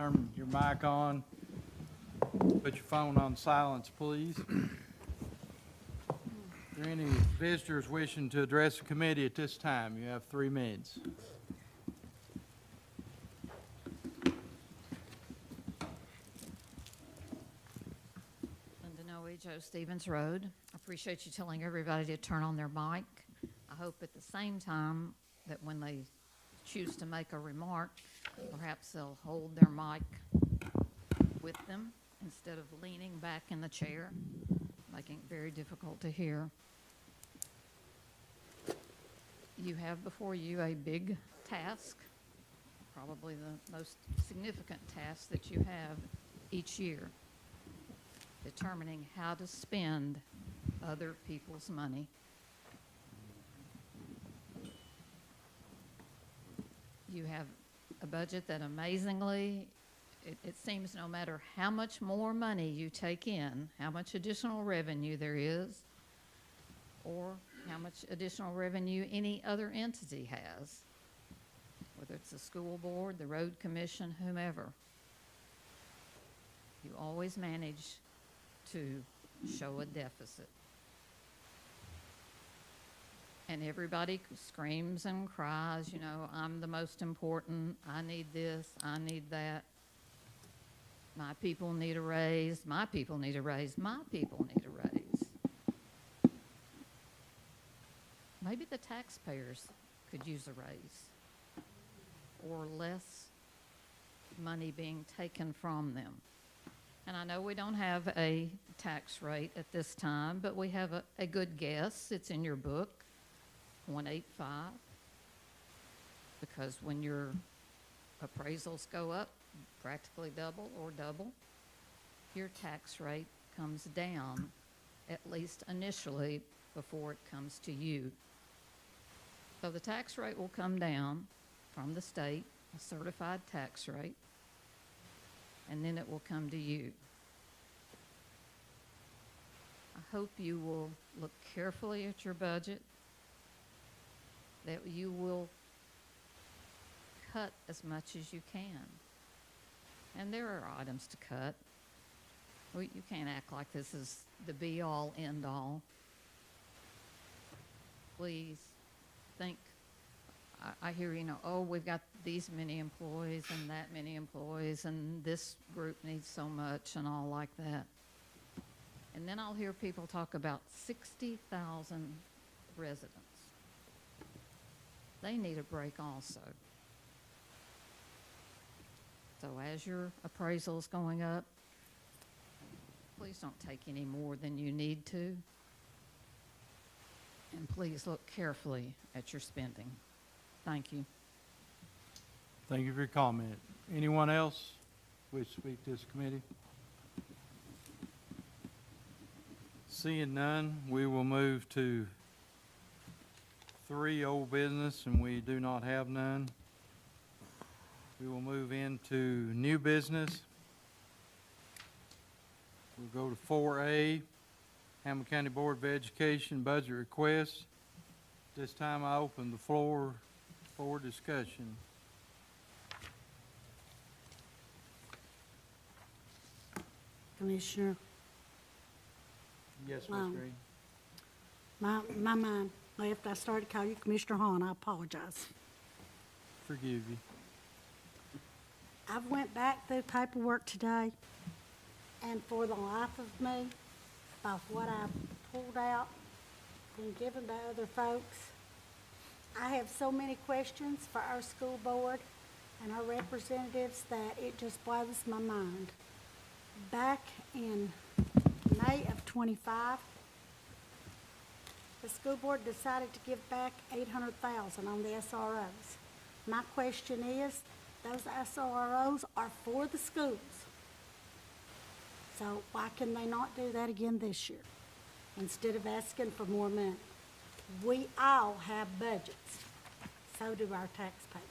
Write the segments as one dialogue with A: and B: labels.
A: turn your mic on. Put your phone on silence, please. Are there any visitors wishing to address the committee at this time? You have 3 minutes.
B: Linda Noe, Joe Stevens Road. I appreciate you telling everybody to turn on their mic. I hope at the same time that when they choose to make a remark, perhaps they'll hold their mic with them instead of leaning back in the chair, making it very difficult to hear. You have before you a big task, probably the most significant task that you have each year, determining how to spend other people's money. You have a budget that amazingly, it seems no matter how much more money you take in, how much additional revenue there is, or how much additional revenue any other entity has, whether it's the school board, the road commission, whomever, you always manage to show a deficit. And everybody screams and cries, you know, I'm the most important, I need this, I need that. My people need a raise, my people need a raise, my people need a raise. Maybe the taxpayers could use a raise or less money being taken from them. And I know we don't have a tax rate at this time, but we have a good guess. It's in your book, 0.85, because when your appraisals go up, practically double or double, your tax rate comes down, at least initially, before it comes to you. So the tax rate will come down from the state, a certified tax rate, and then it will come to you. I hope you will look carefully at your budget, that you will cut as much as you can. And there are items to cut. Well, you can't act like this is the be-all, end-all. Please think. I hear, you know, oh, we've got these many employees and that many employees, and this group needs so much and all like that. And then I'll hear people talk about 60,000 residents. They need a break also. So as your appraisal's going up, please don't take any more than you need to. And please look carefully at your spending. Thank you.
A: Thank you for your comment. Anyone else wish to speak to this committee? Seeing none, we will move to 3, old business, and we do not have none. We will move into new business. We'll go to 4A, Hamblen County Board of Education budget request. This time I open the floor for discussion.
C: Commissioner,
A: Yes, Ms. Green.
C: my mind left. I started to call you Commissioner Hahn. I apologize.
A: Forgive you.
C: I've went back through paperwork today, and for the life of me, by what I've pulled out and given to other folks, I have so many questions for our school board and our representatives that it just blows my mind. Back in May of '25, the school board decided to give back $800,000 on the SROs. My question is, those SROs are for the schools. So why can they not do that again this year instead of asking for more money? We all have budgets. So do our taxpayers.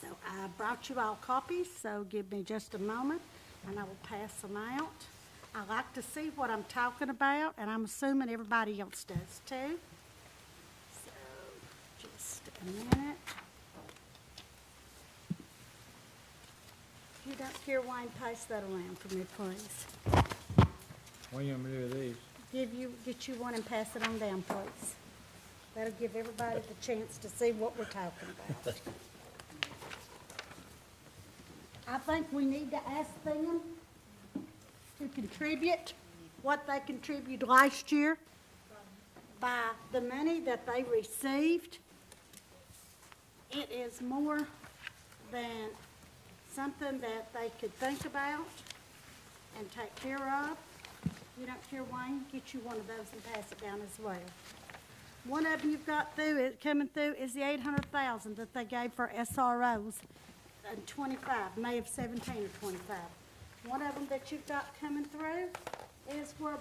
C: So I brought you all copies, so give me just a moment and I will pass them out. I like to see what I'm talking about, and I'm assuming everybody else does too. So just a minute. If you don't care, Wayne, pass that around for me, please.
A: What you want me to do with these?
C: Get you one and pass it on down, please. That'll give everybody the chance to see what we're talking about. I think we need to ask them to contribute what they contributed last year by the money that they received. It is more than something that they could think about and take care of. You don't care, Wayne, get you one of those and pass it down as well. One of them you've got coming through is the $800,000 that they gave for SROs in 25, May of 17 or 25. One of them that you've got coming through is where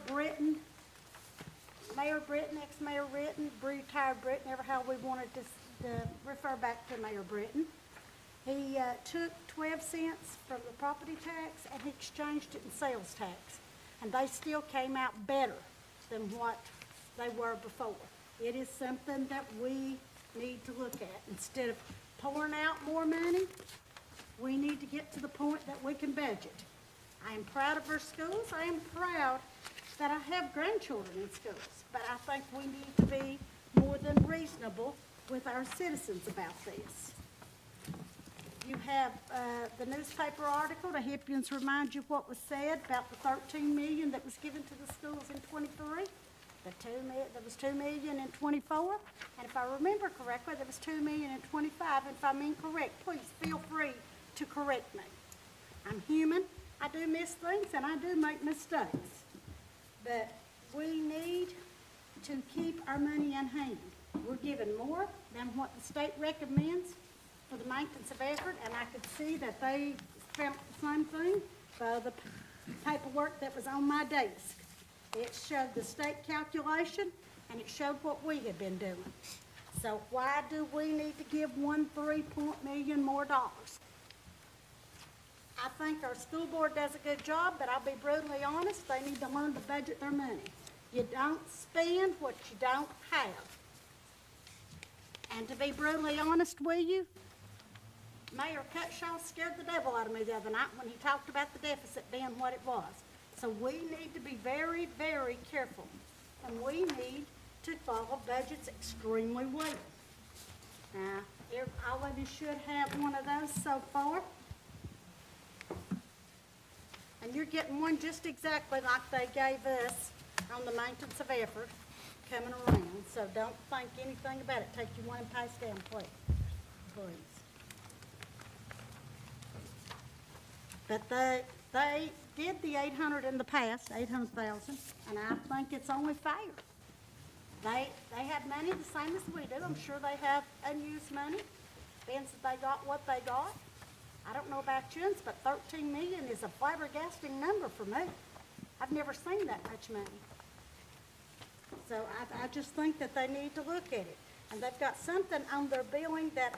C: Mayor Britton, ex-Mayor Britton, retired Britton, ever how we wanted to refer back to Mayor Britton. He took 12 cents from the property tax and he exchanged it in sales tax. And they still came out better than what they were before. It is something that we need to look at. Instead of pouring out more money, we need to get to the point that we can budget. I am proud of our schools. I am proud that I have grandchildren in schools. But I think we need to be more than reasonable with our citizens about this. You have the newspaper article, the Hippians remind you of what was said about the $13 million that was given to the schools in 23. There was $2 million in 24, and if I remember correctly, there was $2 million in 25. And if I'm incorrect, please feel free to correct me. I'm human. I do miss things, and I do make mistakes. But we need to keep our money in hand. We're given more than what the state recommends for the maintenance of effort, and I could see that they spent the same thing for the paperwork that was on my desk. It showed the state calculation, and it showed what we had been doing. So why do we need to give $3 million more dollars? I think our school board does a good job, but I'll be brutally honest, they need to learn to budget their money. You don't spend what you don't have. And to be brutally honest with you, Mayor Cutshaw scared the devil out of me the other night when he talked about the deficit being what it was. So we need to be very, very careful, and we need to follow budgets extremely well. Now, all of you should have one of those so far. And you're getting one just exactly like they gave us on the maintenance of effort coming around. So don't think anything about it. Take your one and pass down, please. But they did the 800 in the past, 800,000, and I think it's only fair. They have money the same as we do. I'm sure they have unused money. Being that they got what they got. I don't know about you, but 13 million is a flabbergasting number for me. I've never seen that much money. So I just think that they need to look at it. And they've got something on their billing that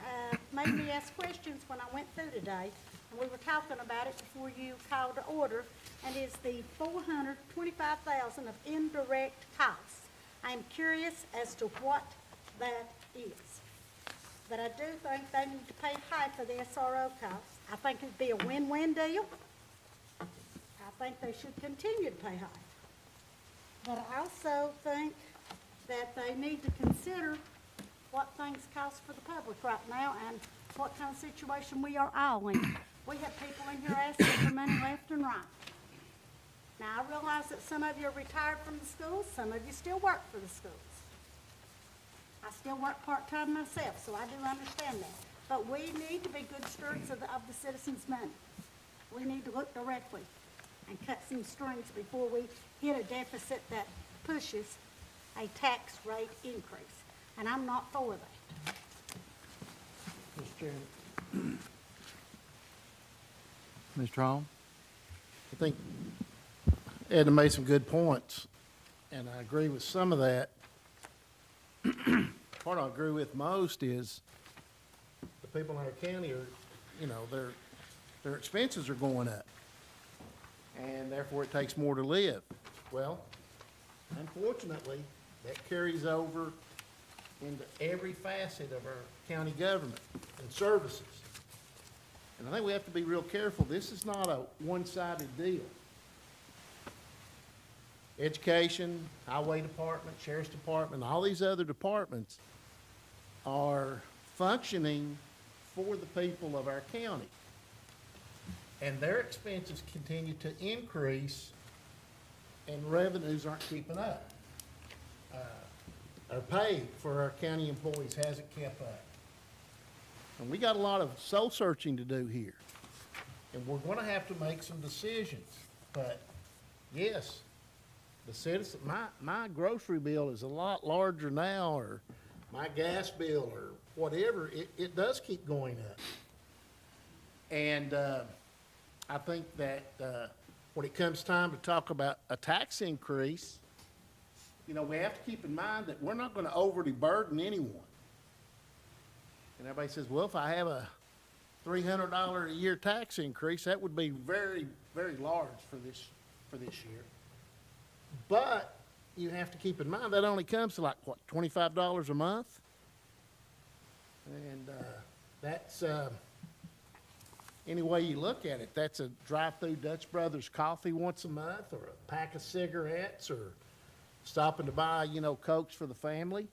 C: made me ask questions when I went through today. And we were talking about it before you called to order. And it's the $425,000 of indirect costs. I am curious as to what that is. But I do think they need to pay high for the SRO costs. I think it'd be a win-win deal. I think they should continue to pay high. But I also think that they need to consider what things cost for the public right now and what kind of situation we are all in. We have people in here asking for money left and right. Now, I realize that some of you are retired from the schools, some of you still work for the schools. I still work part-time myself, so I do understand that. But we need to be good stewards of the citizens' money. We need to look directly and cut some strings before we hit a deficit that pushes a tax rate increase. And I'm not for that.
A: Mr. Chairman. Mr. Hall?
D: I think Edna made some good points, and I agree with some of that. Part I agree with most is the people in our county are, you know, their expenses are going up, and therefore it takes more to live. Well, unfortunately, that carries over into every facet of our county government and services. And I think we have to be real careful. This is not a one-sided deal. Education, highway department, sheriff's department, all these other departments are functioning for the people of our county. And their expenses continue to increase and revenues aren't keeping up. Our pay for our county employees hasn't kept up. And we got a lot of soul searching to do here. And we're gonna have to make some decisions. But yes, the citizen, my grocery bill is a lot larger now, or my gas bill, or whatever. It does keep going up. And I think that when it comes time to talk about a tax increase, you know, we have to keep in mind that we're not gonna overly burden anyone. And everybody says, well, if I have a $300 a year tax increase, that would be very, very large for this year. But you have to keep in mind that only comes to like, what, $25 a month? And that's, any way you look at it, that's a drive-through Dutch Brothers coffee once a month, or a pack of cigarettes, or stopping to buy, you know, Cokes for the family.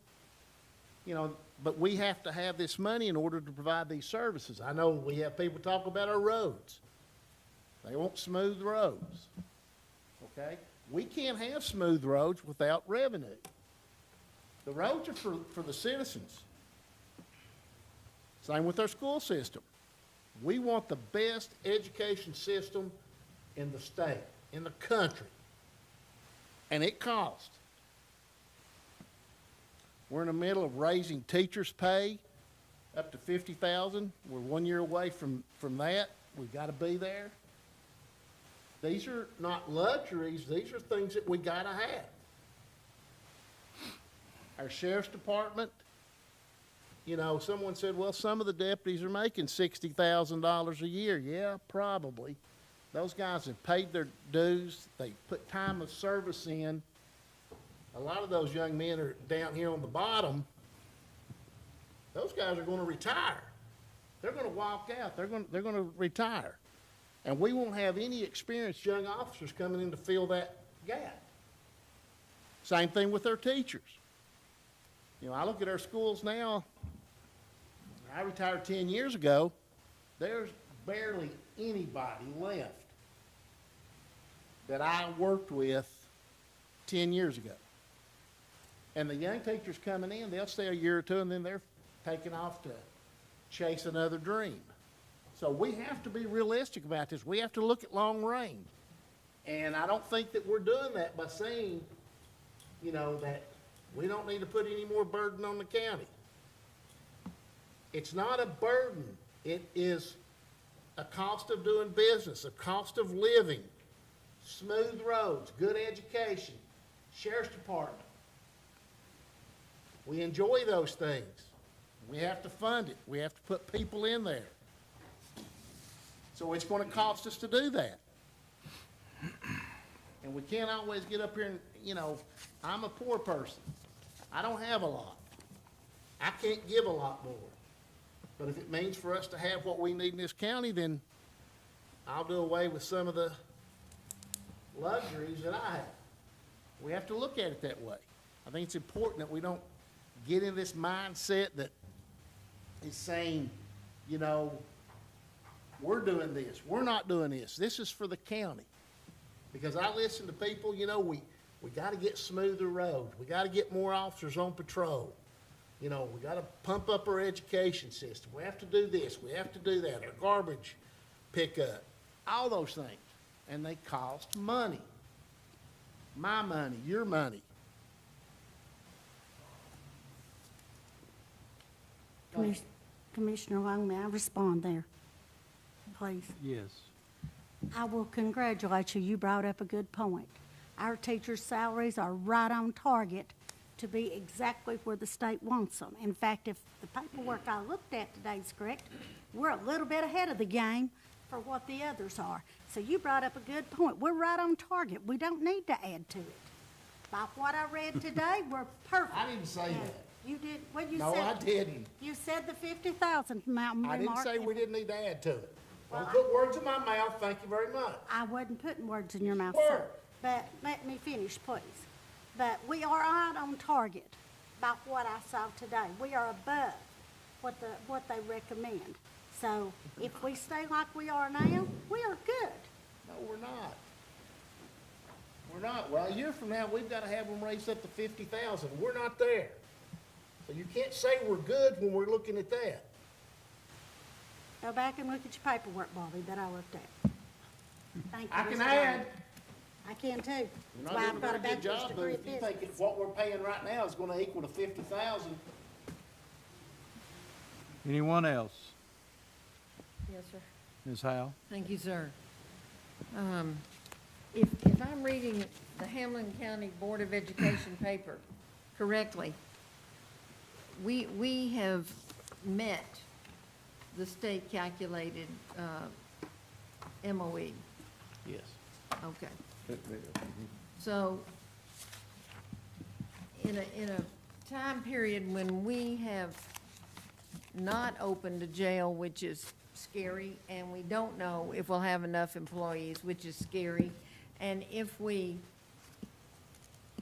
D: You know, but we have to have this money in order to provide these services. I know we have people talk about our roads. They want smooth roads, okay? We can't have smooth roads without revenue. The roads are for the citizens. Same with our school system. We want the best education system in the state, in the country. And it costs. We're in the middle of raising teachers' pay up to $50,000. We're 1 year away from that. We've got to be there. These are not luxuries. These are things that we got to have. Our sheriff's department, you know, someone said, well, some of the deputies are making $60,000 a year. Yeah, probably. Those guys have paid their dues. They put time of service in. A lot of those young men are down here on the bottom. Those guys are going to retire. They're going to walk out. They're going to retire. And we won't have any experienced young officers coming in to fill that gap. Same thing with our teachers. You know, I look at our schools now. I retired 10 years ago. There's barely anybody left that I worked with 10 years ago. And the young teachers coming in, they'll stay a year or two, and then they're taking off to chase another dream. So we have to be realistic about this. We have to look at long range. And I don't think that we're doing that by saying, you know, that we don't need to put any more burden on the county. It's not a burden. It is a cost of doing business, a cost of living, smooth roads, good education, sheriff's department. We enjoy those things. We have to fund it. We have to put people in there. So it's going to cost us to do that. And we can't always get up here and, you know, I'm a poor person. I don't have a lot. I can't give a lot more. But if it means for us to have what we need in this county, then I'll do away with some of the luxuries that I have. We have to look at it that way. I think it's important that we don't get in this mindset that is saying, you know, we're doing this, we're not doing this. This is for the county. Because I listen to people, you know, we got to get smoother roads. We got to get more officers on patrol. You know, we got to pump up our education system. We have to do this. We have to do that. Our garbage pickup. All those things. And they cost money. My money, your money.
C: Commissioner Long, may I respond there, please?
A: Yes.
C: I will congratulate you. You brought up a good point. Our teachers' salaries are right on target to be exactly where the state wants them. In fact, if the paperwork I looked at today is correct, we're a little bit ahead of the game for what the others are. So you brought up a good point. We're right on target. We don't need to add to it. By what I read today, we're perfect.
D: I didn't say that.
C: You did, what you
D: No,
C: said?
D: I didn't.
C: You said the 50,000 mountain
D: I didn't
C: remark.
D: say we didn't need to add to it.
C: Well,
D: Don't put words in my mouth, thank you very much.
C: I wasn't putting words in your mouth,
D: You
C: sir.
D: were.
C: But let me finish, please. But we are right on target by what I saw today. We are above what they recommend. So if we stay like we are now, we are good.
D: No, we're not. We're not. Well, a year from now, we've gotta have them raised up to 50,000. We're not there. So you can't say we're good when we're looking at that.
C: Go back and look at your paperwork, Bobby, that I looked at. Thank you,
D: I can
C: Mr.
D: add.
C: Jones. I can too.
D: You're
C: That's
D: not
C: why
D: doing
C: I've got a
D: a very good
C: bachelor's
D: job, though,
C: degree
D: if
C: of
D: you think
C: business.
D: what we're paying right now is gonna equal to 50,000.
A: Anyone else?
E: Yes, sir.
A: Ms. Howe?
E: Thank you, sir. If I'm reading the Hamblen County Board of Education paper correctly, we have met the state calculated MOE.
D: Yes.
E: Okay. So, in a time period when we have not opened a jail, which is scary, and we don't know if we'll have enough employees, which is scary, and if we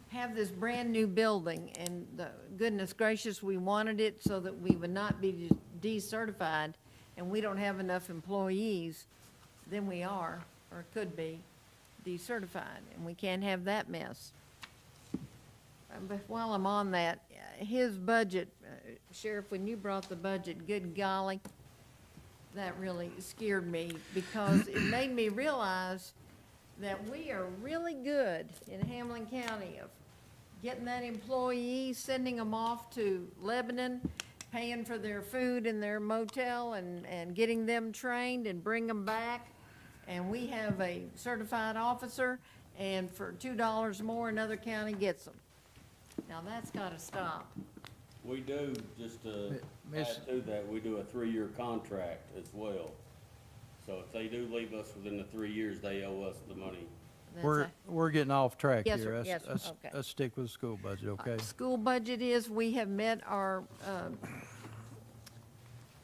E: have this brand-new building, and goodness gracious, we wanted it so that we would not be decertified, and we don't have enough employees, then we are, or could be, decertified, and we can't have that mess. But while I'm on that, his budget, Sheriff, when you brought the budget, good golly, that really scared me, because it made me realize that we are really good in Hamblen County of getting that employee, sending them off to Lebanon, paying for their food in their motel, and getting them trained and bring them back. And we have a certified officer, and for $2 more, another county gets them. Now, that's gotta stop.
F: We do, just to
A: Miss-
F: add to that, we do a 3-year contract as well. So if they do leave us within the 3 years, they owe us the money.
E: That's
A: We're getting off track
E: Yes,
A: here.
E: sir.
A: Let's-
E: Yes, sir.
A: let's-
E: Okay.
A: Let's stick with the school budget, okay?
E: School budget is, we have met our,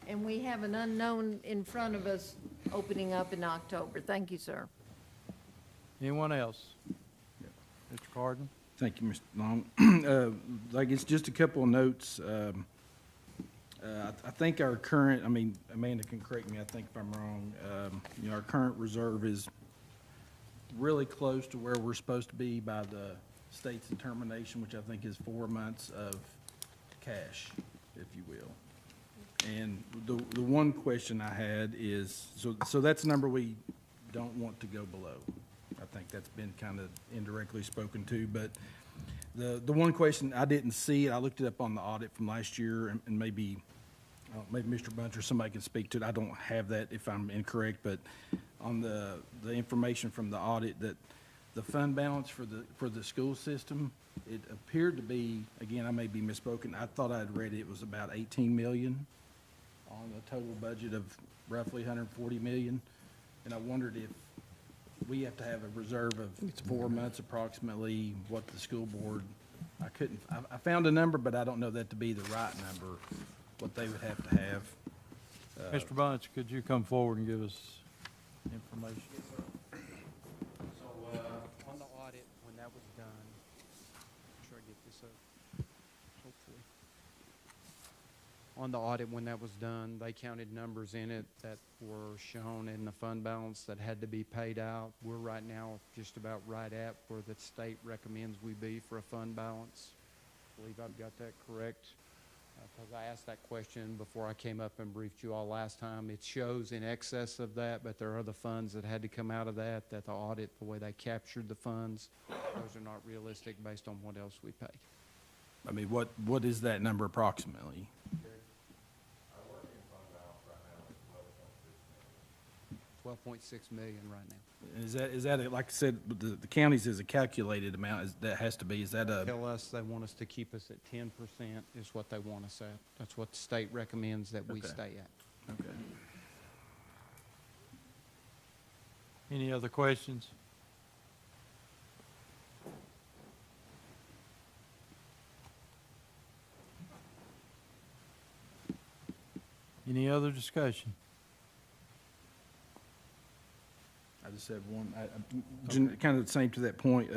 E: and we have an unknown in front of us opening up in October. Thank you, sir.
A: Anyone else? Mr. Carden?
G: Thank you, Mr. Long. Like, it's just a couple of notes. I think our current, I mean, Amanda can correct me, I think if I'm wrong, you know, our current reserve is really close to where we're supposed to be by the state's determination, which I think is 4 months of cash, if you will. And the one question I had is, so that's a number we don't want to go below. I think that's been kind of indirectly spoken to, but the one question, I didn't see it, I looked it up on the audit from last year, and maybe Mr. Bunch or somebody can speak to it, I don't have that if I'm incorrect, but on the information from the audit, that the fund balance for the school system, it appeared to be, again, I may be misspoken, I thought I'd read it was about 18 million on a total budget of roughly 140 million, and I wondered if we have to have a reserve of 4 months approximately, what the school board, I found a number, but I don't know that to be the right number, what they would have to have.
A: Mr. Bunch, could you come forward and give us information?
H: So, on the audit, when that was done, make sure I get this up, hopefully. On the audit, when that was done, they counted numbers in it that were shown in the fund balance that had to be paid out. We're right now just about right at where the state recommends we be for a fund balance. I believe I've got that correct. Because I asked that question before I came up and briefed you all last time. It shows in excess of that, but there are other funds that had to come out of that the audit, the way they captured the funds, those are not realistic based on what else we pay.
G: I mean, what is that number approximately?
H: 12.6 million right now.
G: Is that, like I said, the counties is a calculated amount, that has to be, is that a,
H: Tell us they want us to keep us at 10% is what they want us at. That's what the state recommends that we
G: Okay.
H: stay at.
G: okay.
A: Any other questions? Any other discussion?
G: just have one, kind of the same to that point.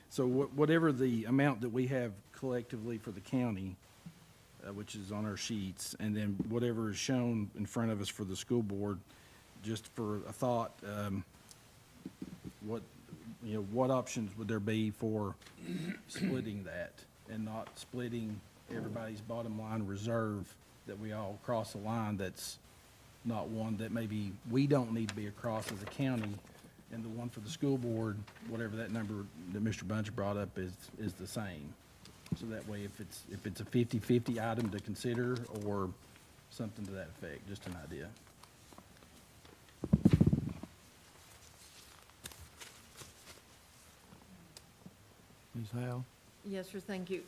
G: So whatever the amount that we have collectively for the county, which is on our sheets, and then whatever is shown in front of us for the school board, just for a thought, what options would there be for splitting that and not splitting everybody's bottom line reserve that we all cross a line that's not one that maybe we don't need to be across as a county, and the one for the school board, whatever that number that Mr. Bunch brought up is the same. So that way, if it's a 50-50 item to consider or something to that effect, just an idea.
A: Ms. Howe?
E: Yes, sir, thank you.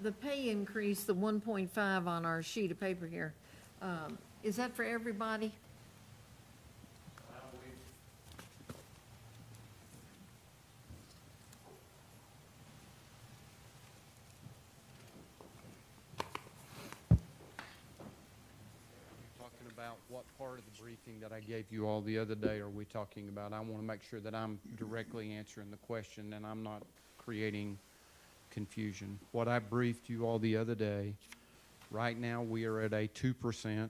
E: The pay increase, the 1.5 on our sheet of paper here, is that for everybody?
H: Talking about what part of the briefing that I gave you all the other day are we talking about? I want to make sure that I'm directly answering the question and I'm not creating confusion. What I briefed you all the other day, right now we are at a 2%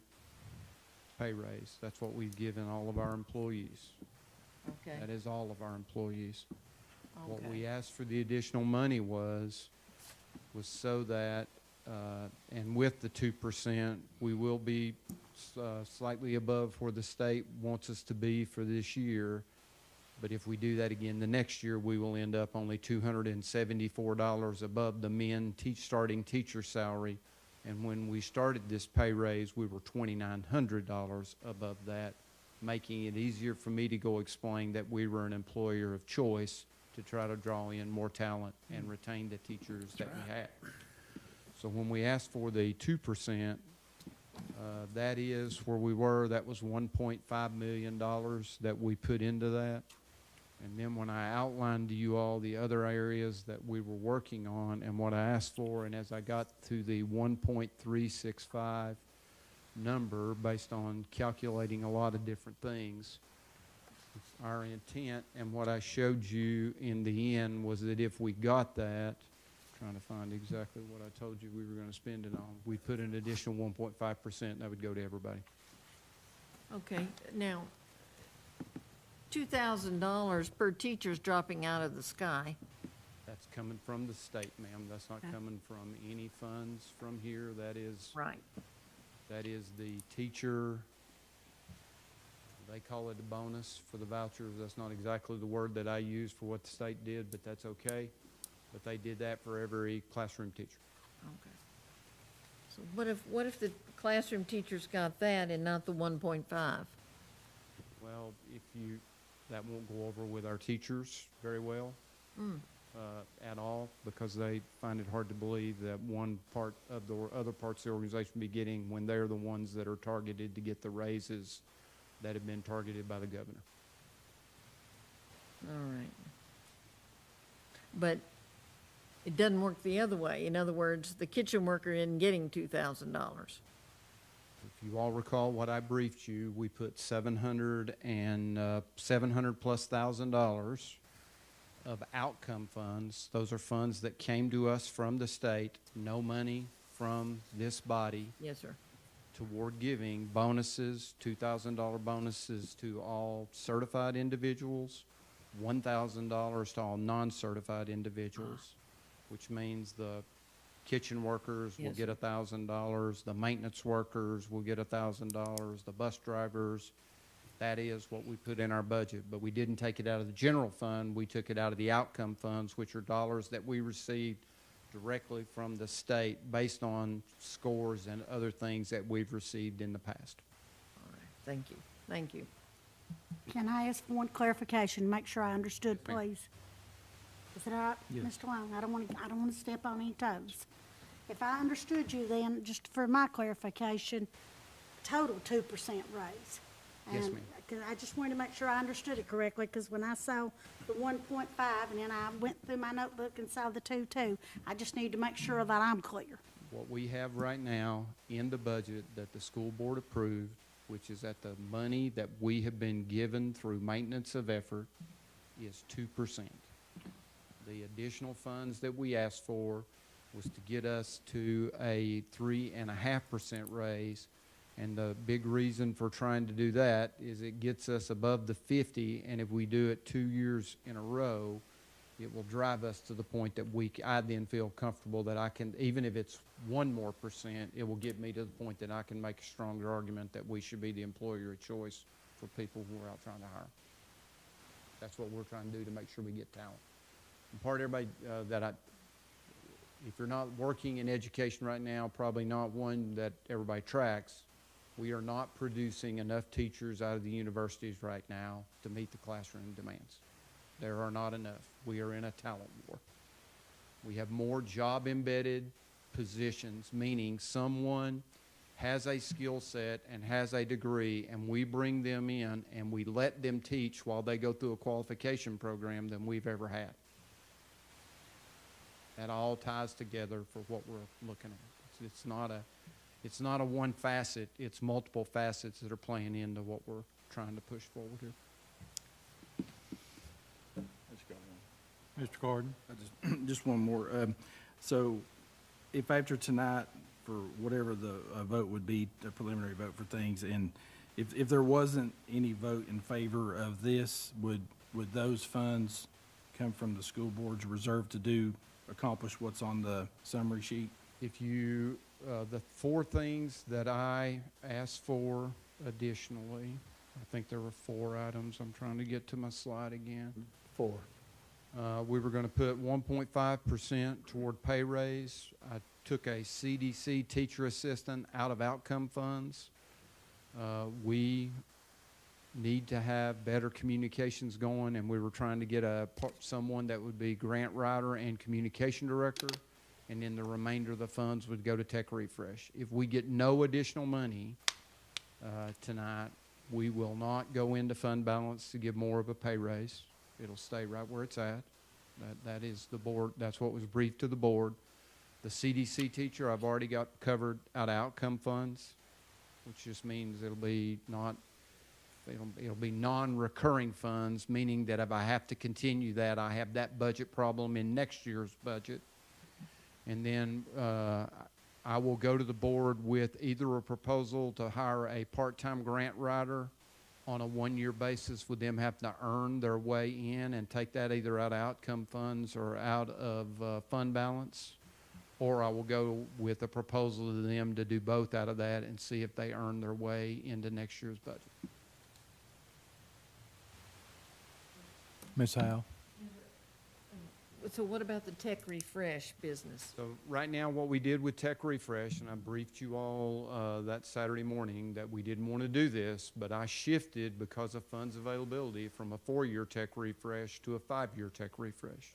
H: pay raise. That's what we've given all of our employees.
E: Okay.
H: That is all of our employees. What
E: Okay.
H: we asked for the additional money was so that, and with the 2%, we will be slightly above where the state wants us to be for this year. But if we do that again the next year, we will end up only $274 above the starting teacher salary. And when we started this pay raise, we were $2,900 above that, making it easier for me to go explain that we were an employer of choice to try to draw in more talent and retain the teachers that we had. So when we asked for the 2%, that is where we were. That was $1.5 million that we put into that. And then when I outlined to you all the other areas that we were working on and what I asked for, and as I got to the 1.365 number based on calculating a lot of different things, our intent and what I showed you in the end was that if we got that, trying to find exactly what I told you we were going to spend it on, we put an additional 1.5%, and that would go to everybody.
E: Okay, now, $2,000 per teacher's dropping out of the sky.
H: That's coming from the state, ma'am. That's not coming from any funds from here. That is the teacher, they call it a bonus for the vouchers. That's not exactly the word that I use for what the state did, but that's okay. But they did that for every classroom teacher.
E: Okay. So what if the classroom teachers got that and not the 1.5?
H: Well, that won't go over with our teachers very well at all, because they find it hard to believe that one part of the other parts of the organization be getting when they're the ones that are targeted to get the raises that have been targeted by the governor.
E: All right. But it doesn't work the other way. In other words, the kitchen worker isn't getting $2,000.
H: If you all recall what I briefed you, we put $700 plus $1,000 of outcome funds. Those are funds that came to us from the state, no money from this body.
E: Yes, sir.
H: Toward giving bonuses, $2,000 bonuses to all certified individuals, $1,000 to all non-certified individuals, which means the kitchen workers will
E: Yes.
H: get $1,000, the maintenance workers will get $1,000, the bus drivers. That is what we put in our budget, but we didn't take it out of the general fund. We took it out of the outcome funds, which are dollars that we received directly from the state based on scores and other things that we've received in the past.
E: All right. Thank you. Thank you.
C: Can I ask for one clarification, make sure I understood, please? Is that all right, Mr. Long? I don't want to step on any toes. If I understood you then, just for my clarification, total 2% raise.
H: Yes,
C: And,
H: ma'am.
C: 'cause I just wanted to make sure I understood it correctly, because when I saw the 1.5 and then I went through my notebook and saw the 2.2, I just need to make sure that I'm clear.
H: What we have right now in the budget that the school board approved which is that the money that we have been given through maintenance of effort is 2%. The additional funds that we asked for was to get us to a 3.5% raise. And the big reason for trying to do that is it gets us above the 50, and if we do it 2 years in a row, it will drive us to the point that I then feel comfortable that I can, even if it's 1% more, it will get me to the point that I can make a stronger argument that we should be the employer of choice for people who are out trying to hire. That's what we're trying to do to make sure we get talent. And part of everybody if you're not working in education right now, probably not one that everybody tracks, we are not producing enough teachers out of the universities right now to meet the classroom demands. There are not enough. We are in a talent war. We have more job-embedded positions, meaning someone has a skill set and has a degree, and we bring them in and we let them teach while they go through a qualification program than we've ever had. That all ties together for what we're looking at. It's not a one facet, it's multiple facets that are playing into what we're trying to push forward here.
A: Mr. Gordon?
G: Just one more. So if after tonight, for whatever the vote would be, a preliminary vote for things, and if there wasn't any vote in favor of this, would those funds come from the school board's reserve to accomplish what's on the summary sheet?
H: If you, the 4 things that I asked for additionally, I think there were 4 items. I'm trying to get to my slide again.
D: 4.
H: We were going to put 1.5% toward pay raise. I took a CDC teacher assistant out of outcome funds. We need to have better communications going, and we were trying to get someone that would be grant writer and communication director, and then the remainder of the funds would go to tech refresh. If we get no additional money tonight, we will not go into fund balance to give more of a pay raise. It'll stay right where it's at. That is the board. That's what was briefed to the board. The CDC teacher I've already got covered out of outcome funds, which just means it'll be non-recurring funds, meaning that if I have to continue that, I have that budget problem in next year's budget. And then I will go to the board with either a proposal to hire a part-time grant writer on a 1-year basis with them having to earn their way in and take that either out of outcome funds or out of fund balance, or I will go with a proposal to them to do both out of that and see if they earn their way into next year's budget.
A: Ms. Howe?
E: So what about the tech refresh business?
H: So right now, what we did with Tech Refresh, and I briefed you all that Saturday morning that we didn't want to do this, but I shifted because of funds availability from a 4-year Tech Refresh to a 5-year Tech Refresh.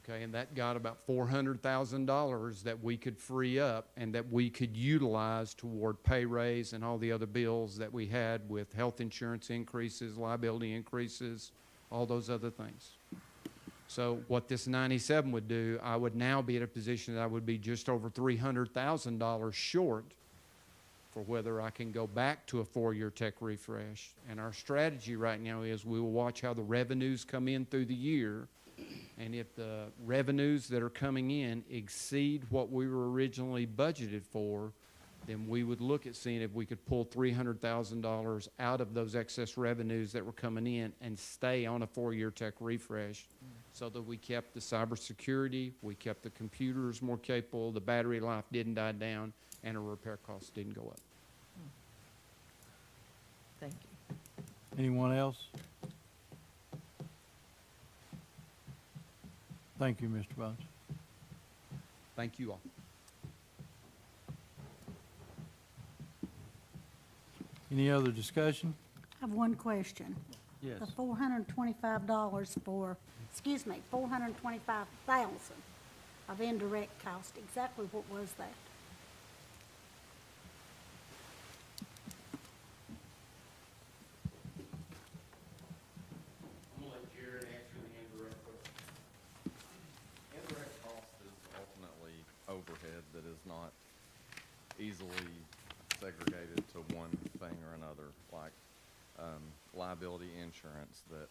H: Okay, and that got about $400,000 that we could free up and that we could utilize toward pay raise and all the other bills that we had with health insurance increases, liability increases, all those other things. So what this 97 would do, I would now be in a position that I would be just over $300,000 short for whether I can go back to a 4-year Tech Refresh. And our strategy right now is we will watch how the revenues come in through the year. And if the revenues that are coming in exceed what we were originally budgeted for, then we would look at seeing if we could pull $300,000 out of those excess revenues that were coming in and stay on a 4-year Tech Refresh so that we kept the cybersecurity, we kept the computers more capable, the battery life didn't die down, and our repair costs didn't go up.
E: Thank you.
A: Anyone else? Thank you, Mr. Bunce.
H: Thank you all.
A: Any other discussion?
C: I have one question.
A: Yes.
C: The $425 for, $425,000 of indirect cost, exactly what was that?
F: I'm gonna let Jared answer the indirect question.
I: Indirect cost is ultimately overhead that is not easily segregated to one thing or another, like liability insurance that,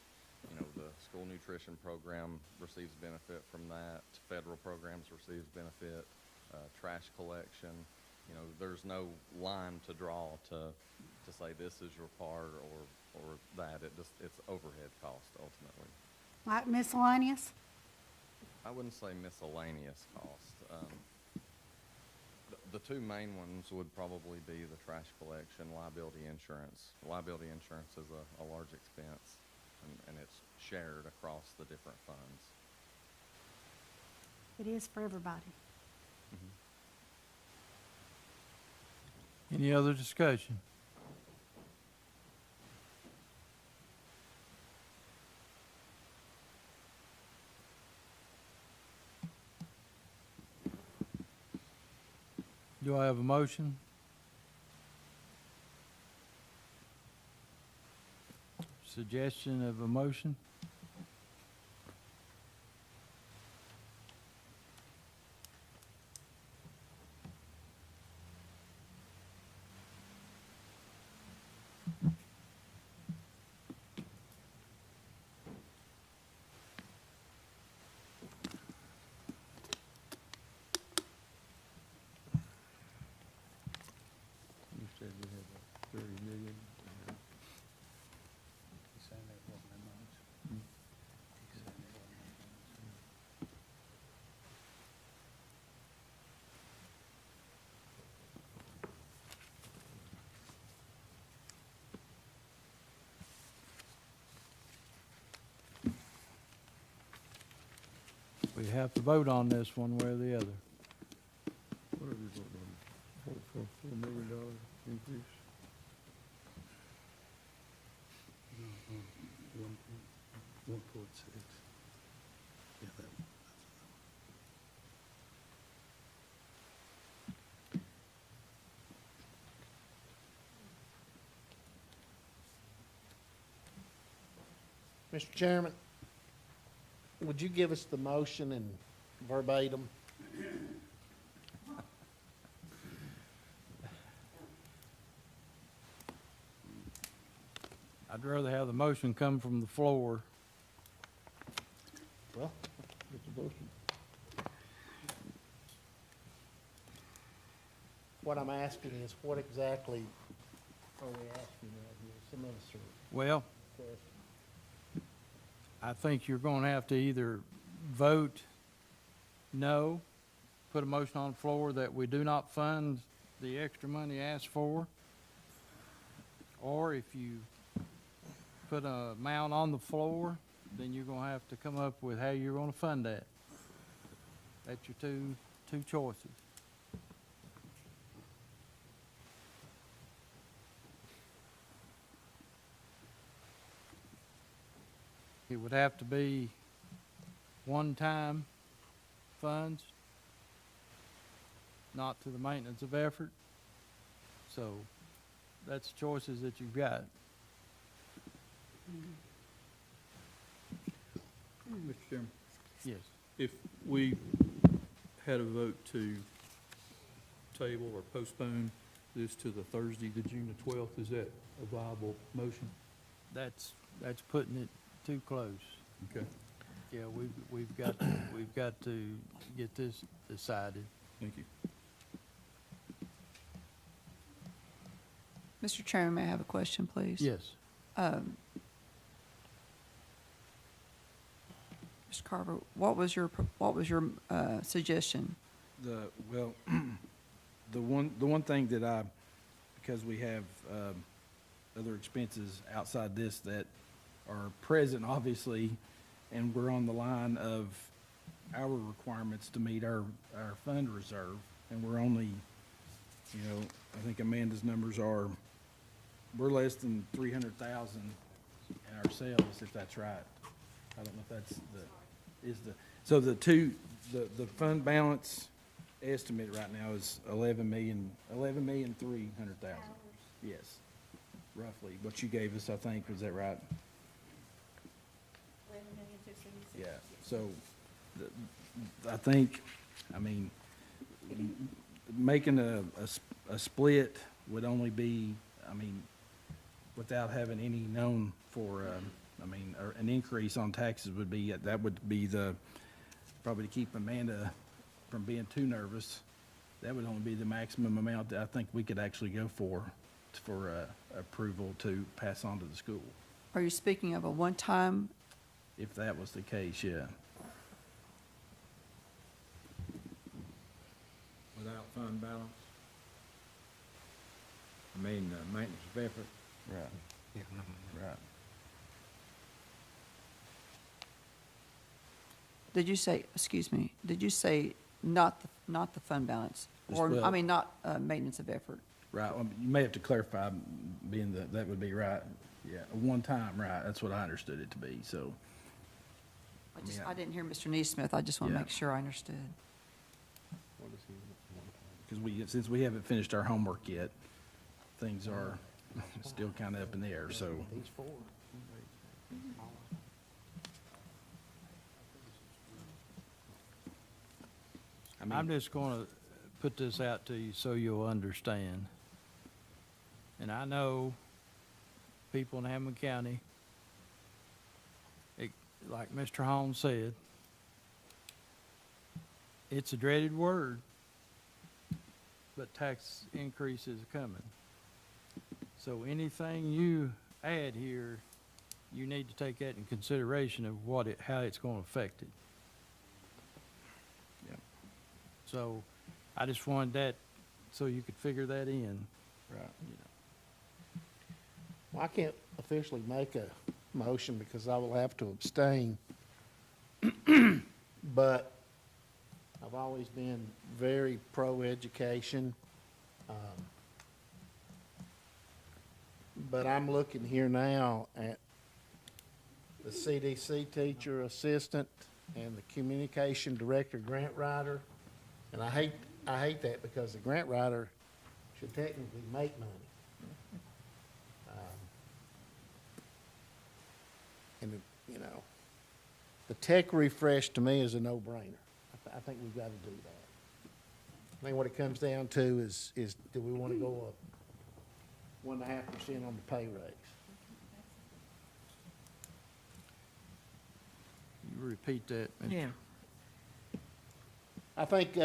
I: you know, the school nutrition program receives benefit from that, federal programs receives benefit, trash collection. You know, there's no line to draw to say this is your part or that. It's overhead cost ultimately.
C: Like miscellaneous?
I: I wouldn't say miscellaneous cost. The two main ones would probably be the trash collection, liability insurance. Liability insurance is a large expense, and it's shared across the different funds.
C: It is for everybody.
A: Any other discussion? Do I have a motion? Suggestion of a motion?
H: You said we had 30 million. He's saying that wasn't that much. He's saying that wasn't that much.
A: We have to vote on this one way or the other.
H: What are we voting on? $4 million increase? No, 1.6. Yeah, that's
D: Mr. Chairman, would you give us the motion in verbatim?
A: I'd rather have the motion come from the floor.
D: Well, it's a motion. What I'm asking is, what exactly are we asking out here? Some of us are
A: Well,
D: questioning.
A: I think you're gonna have to either vote no, put a motion on the floor that we do not fund the extra money asked for, or if you put a amount on the floor, then you're gonna have to come up with how you're gonna fund that. That's your two choices. It would have to be one-time funds, not to the maintenance of effort. So that's choices that you've got.
J: Mr. Chairman,
A: Yes.
J: if we had a vote to table or postpone this to the Thursday, the June the 12th, is that a viable motion?
A: That's putting it too close.
J: Okay,
A: Yeah, we've got to get this decided.
J: thank you.
K: Mr. Chairman, may I have a question, please?
A: Yes.
K: Mr. Carver, what was your suggestion?
G: Well, the one thing that because we have other expenses outside this that are present, obviously, and we're on the line of our requirements to meet our fund reserve, and we're only, I think Amanda's numbers are, we're less than 300,000 in our sales, if that's right. I don't know if that's so the fund balance estimate right now is 11,300,000. Yes, roughly. What you gave us, I think, was that right? 11,676. Yeah, so I think, making a split would only be, I mean, without having any known for, or an increase on taxes would be, that would be probably to keep Amanda from being too nervous. That would only be the maximum amount that I think we could actually go for approval to pass on to the school,
K: Are you speaking of a one-time?
G: if that was the case, yeah.
L: Without fund balance? Maintenance of effort?
G: Right. Right.
K: Did you say, excuse me, did you say not the fund balance?
G: Just
K: Or,
G: well-
K: I mean, not maintenance of effort?
G: Right, you may have to clarify, being that would be right, yeah, a one-time, right, that's what I understood it to be, so. Yeah.
K: I didn't hear Mr. Neesmith, I just want to
G: Yeah.
K: make sure I understood.
G: Because since we haven't finished our homework yet, things are still kind of up in the air, so.
D: These four.
G: I mean,
A: I'm just gonna put this out to you so you'll understand. And I know people in Hamblen County, like Mr. Holmes said, it's a dreaded word, but tax increases are coming. So anything you add here, you need to take that in consideration of how it's gonna affect it.
G: Yeah.
A: So I just wanted that, so you could figure that in.
G: Right.
D: Well, I can't officially make a motion because I will have to abstain. But I've always been very pro-education. But I'm looking here now at the CDC teacher assistant and the communication director grant writer. And I hate that because the grant writer should technically make money. And, the tech refresh to me is a no-brainer. I think we've got to do that. I think what it comes down to is do we want to go up 1.5% on the pay raise?
A: You repeat that. Mr.
E: Yeah.
D: I think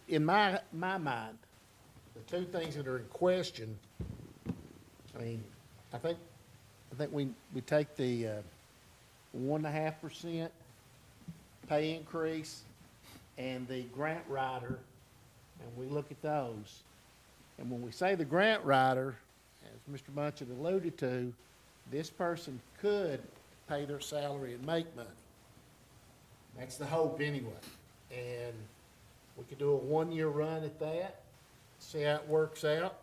D: in my mind, the two things that are in question, I think we take the 1.5% pay increase and the grant writer, and we look at those. And when we say the grant writer, as Mr. Bunch had alluded to, this person could pay their salary and make money. That's the hope anyway. And we could do a one-year run at that, see how it works out.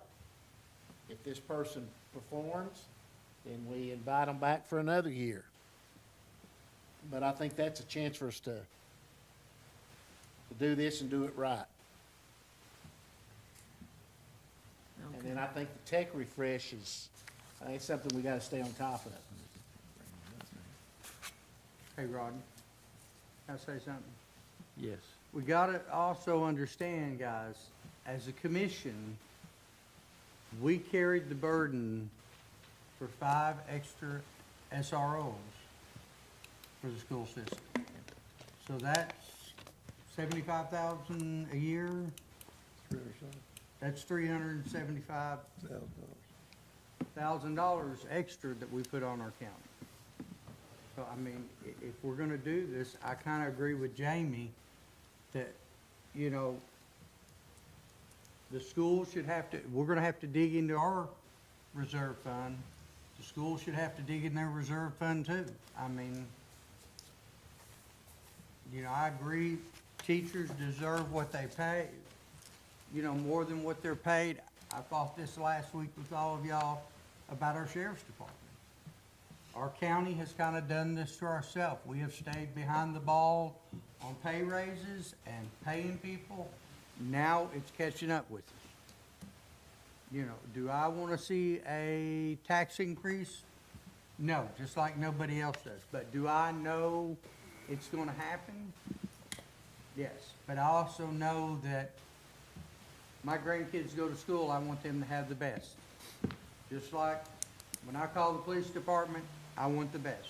D: If this person performs, then we invite them back for another year. But I think that's a chance for us to do this and do it right. And then I think the tech refresh I think it's something we gotta stay on top of.
M: Hey, Rodney, can I say something?
A: Yes.
M: We gotta also understand, guys, as a commission, we carried the burden for 5 extra SROs for the school system. So that's $75,000 a year. That's $375,000 extra that we put on our county. So, if we're gonna do this, I kinda agree with Jamie that, the school should we're gonna have to dig into our reserve fund. The school should have to dig in their reserve fund too. I agree, teachers deserve what they pay, more than what they're paid. I thought this last week with all of y'all about our sheriff's department. Our county has kind of done this to ourselves. We have stayed behind the ball on pay raises and paying people. Now it's catching up with us. Do I want to see a tax increase? No, just like nobody else does. But do I know it's going to happen? Yes. But I also know that my grandkids go to school, I want them to have the best. Just like when I call the police department, I want the best.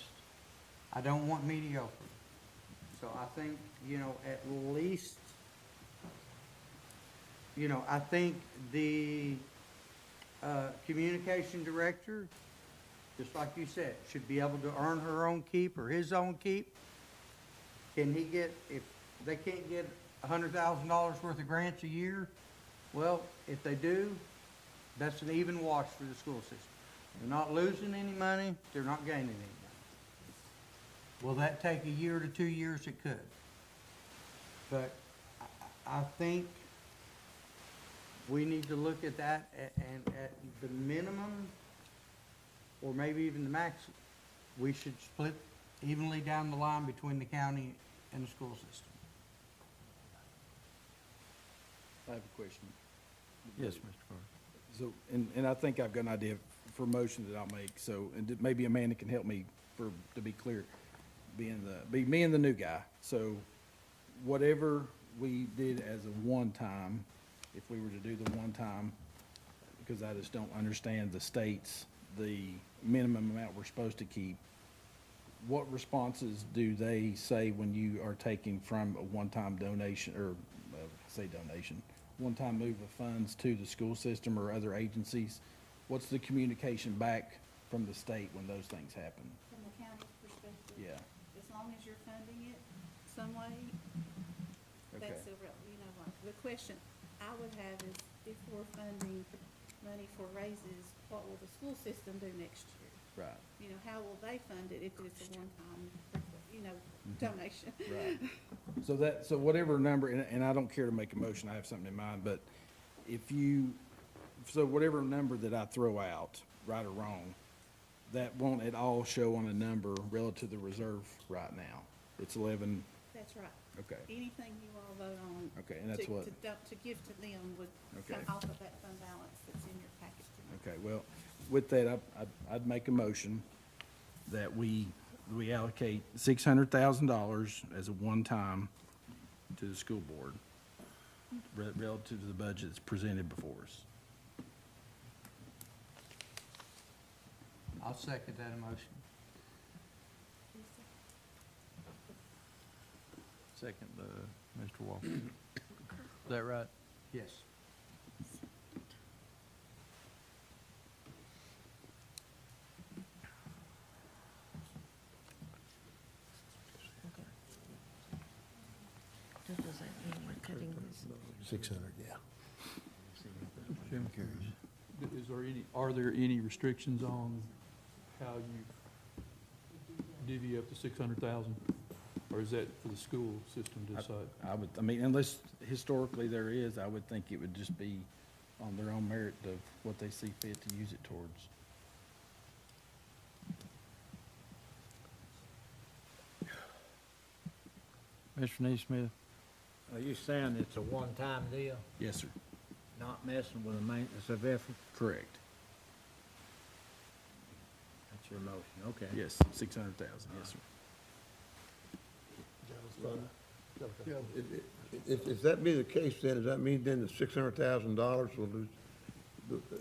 M: I don't want mediocre. So I think, at least, I think the communication director, just like you said, should be able to earn her own keep or his own keep. Can he get, if they can't get $100,000 worth of grants a year, well, if they do, that's an even wash for the school system. They're not losing any money, they're not gaining any money. Will that take a year to 2 years? It could. But I think we need to look at that and at the minimum, or maybe even the maximum, we should split evenly down the line between the county and the school system.
G: I have a question.
A: Yes, Mr. Carter.
G: So, and I think I've got an idea for a motion that I'll make, so, and maybe Amanda can help me to be clear, be me and the new guy. So whatever we did as a one-time, if we were to do the one-time, because I just don't understand the states, the minimum amount we're supposed to keep, what responses do they say when you are taking from a one-time donation, or one-time move of funds to the school system or other agencies? What's the communication back from the state when those things happen?
N: From the county's perspective?
G: Yeah.
N: As long as you're funding it some way, that's like, the question I would have is, if we're funding money for raises, what will the school system do next year?
G: Right.
N: How will they fund it if it's a one-time, donation?
G: Right. So whatever number, and I don't care to make a motion, I have something in mind, but so whatever number that I throw out, right or wrong, that won't at all show on a number relative to the reserve right now. It's 11,
N: That's right.
G: okay,
N: Anything you all vote on.
G: Okay, and that's what-
N: To give to them would
G: Okay.
N: come off of that fund balance that's in your packet tonight.
G: okay. Well, with that, I'd make a motion that we allocate $600,000 as a one-time to the school board relative to the budget that's presented before us.
M: I'll second that motion.
J: Second, Mr. Walker. Is that right?
M: Yes.
E: Does that mean we're cutting this?
D: 600, yeah.
J: Jim, are there any restrictions on how you divvy up the 600,000? Or is that for the school system to decide?
G: Unless historically there is, I would think it would just be on their own merit of what they see fit to use it towards.
A: Mr. Neesmith?
L: Are you saying it's a one-time deal,
G: Yes, sir.
L: not messing with the maintenance of effort?
G: Correct.
L: That's your motion, okay.
G: Yes, 600,000, yes, sir.
O: If that be the case, then, does that mean then the $600,000 will lose?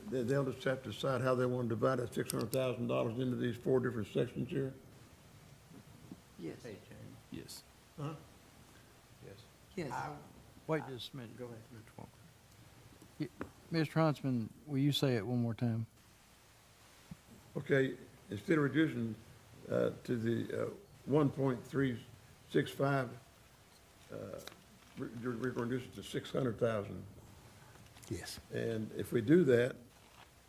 O: They'll just have to decide how they want to divide that $600,000 into these 4 different sections here?
K: Yes,
G: Yes.
O: Huh?
K: yes.
A: Wait just a minute. Go ahead, Mr. Walker. Mr. Huntsman, will you say it one more time?
O: Okay, instead of reducing to the 1.365, we're going to reduce it to 600,000.
D: Yes.
O: And if we do that,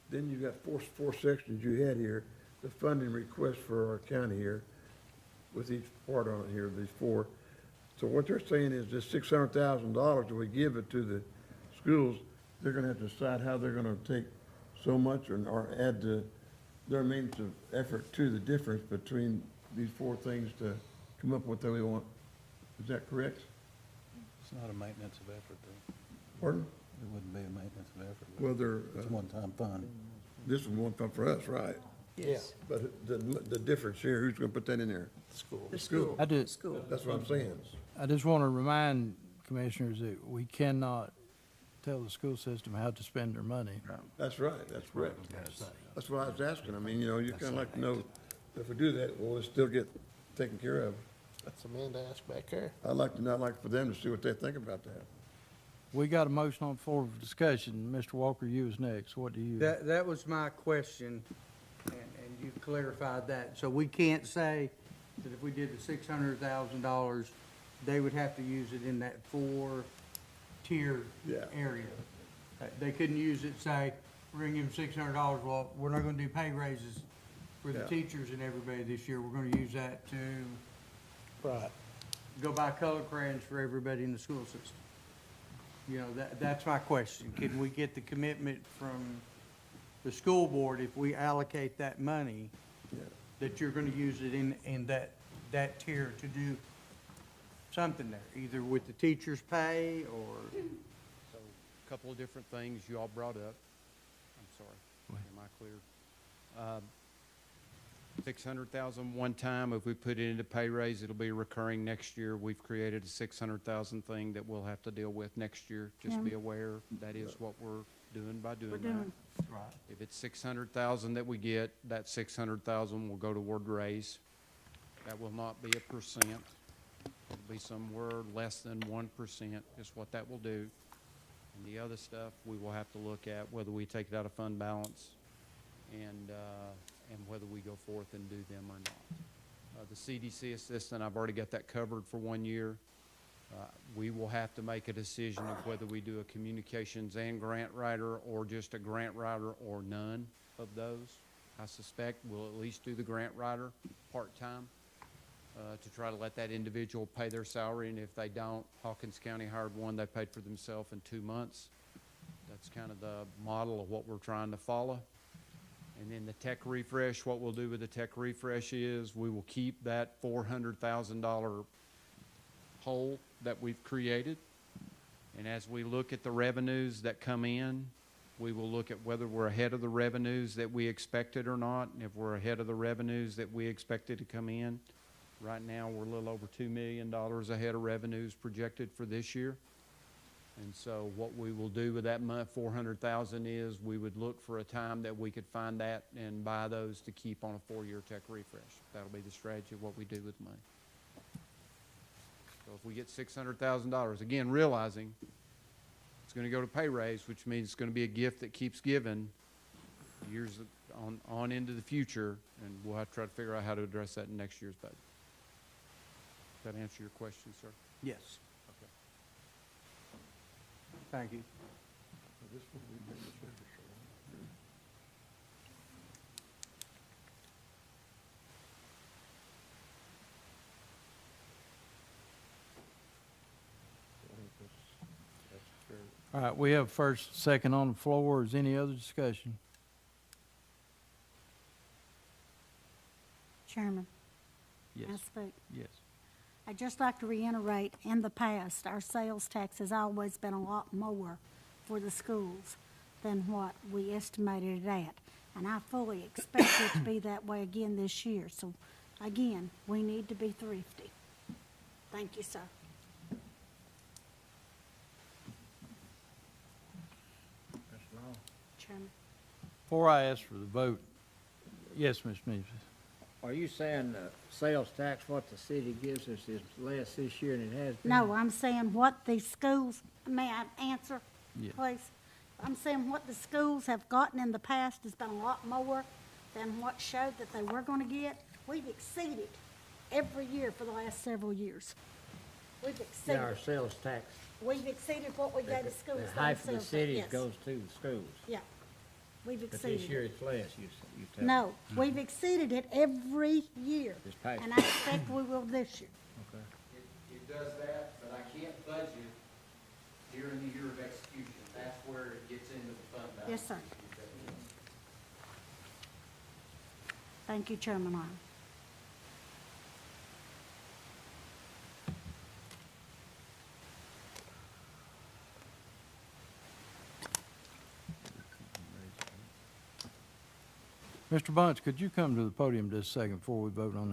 O: then you've got four sections you had here, the funding request for our county here, with each part on it here, these 4. So what they're saying is this $600,000, if we give it to the schools, they're gonna have to decide how they're gonna take so much or add their means of effort to the difference between these 4 things to come up with what they want. Is that correct?
J: It's not a maintenance of effort, though.
O: Pardon?
J: It wouldn't be a maintenance of effort.
O: Well, they're,
J: It's a one-time fund.
O: this is one fund for us, right?
K: Yes.
O: But the difference here, who's gonna put that in there?
K: The school.
A: I do.
K: School.
O: That's what I'm saying.
A: I just want to remind commissioners that we cannot tell the school system how to spend their money.
O: That's right, that's correct. That's what I was asking. I mean, you know, you kinda like to know, if we do that, will it still get taken care of?
D: That's Amanda asked back there.
O: I'd like for them to see what they think about that.
A: We got a motion on the floor for discussion. Mr. Walker, you was next. What do you?
M: That was my question, and you clarified that. So we can't say that if we did the $600,000, they would have to use it in that four-tier
O: Yeah.
M: area. They couldn't use it, say, bring him $600, well, we're not gonna do pay raises for the
O: Yeah.
M: teachers and everybody this year. We're gonna use that to
D: Right.
M: go buy color crayons for everybody in the school system. You know, that's my question. Can we get the commitment from the school board if we allocate that money,
O: Yeah.
M: that you're gonna use it in that tier to do something there, either with the teacher's pay or,
H: So, a couple of different things you all brought up. I'm sorry, am I clear? 600,000 one time, if we put it into pay raise, it'll be recurring next year. We've created a 600,000 thing that we'll have to deal with next year. Just be aware, that is what we're doing by doing that.
M: right,
H: If it's 600,000 that we get, that 600,000 will go toward raise. That will not be a percent. It'll be somewhere less than 1% is what that will do. And the other stuff, we will have to look at whether we take it out of fund balance and whether we go forth and do them or not. The CDC assistant, I've already got that covered for 1 year. We will have to make a decision of whether we do a communications and grant writer or just a grant writer or none of those. I suspect we'll at least do the grant writer part-time to try to let that individual pay their salary, and if they don't, Hawkins County hired one, they paid for themselves in 2 months. That's kind of the model of what we're trying to follow. And then the tech refresh, what we'll do with the tech refresh is we will keep that $400,000 hole that we've created. And as we look at the revenues that come in, we will look at whether we're ahead of the revenues that we expected or not. And if we're ahead of the revenues that we expected to come in, right now we're a little over $2 million ahead of revenues projected for this year. And so what we will do with that month, 400,000, is we would look for a time that we could find that and buy those to keep on a 4-year tech refresh. That'll be the strategy of what we do with money. So if we get $600,000, again, realizing it's going to go to pay raise, which means it's going to be a gift that keeps giving years on into the future, and we'll have to try to figure out how to address that in next year's budget. Does that answer your question, sir?
M: yes.
H: Okay.
M: Thank you.
A: All right, we have first, second on the floor. Is any other discussion?
C: Chairman,
A: Yes.
C: I speak.
A: Yes.
C: I'd just like to reiterate, in the past, our sales tax has always been a lot more for the schools than what we estimated it at. And I fully expect it to be that way again this year. So, again, we need to be thrifty. Thank you, sir. Chairman.
A: Before I ask for the vote, yes, Ms. Measley.
L: Are you saying the sales tax, what the city gives us is less this year than it has been?
C: No, I'm saying what the schools, may I answer,
A: Yeah.
C: please? I'm saying what the schools have gotten in the past has been a lot more than what showed that they were gonna get. We've exceeded every year for the last several years. We've
L: Yeah, our
C: exceeded,
L: sales tax,
C: we've exceeded what we gave the schools.
L: the half of the
C: themselves.
L: city
C: Yes.
L: goes to the schools.
C: Yeah, we've
L: But this
C: exceeded
L: year
C: it.
L: it's less, you tell me.
C: No, we've exceeded it every year,
L: This past
C: and I expect we will this year.
L: Okay.
H: It does that, but I can't budget during the year of execution. That's where it gets into the fund balance.
C: Yes, sir. Thank you, Chairman Arnold.
A: Mr. Bunch, could you come to the podium just a second before we vote on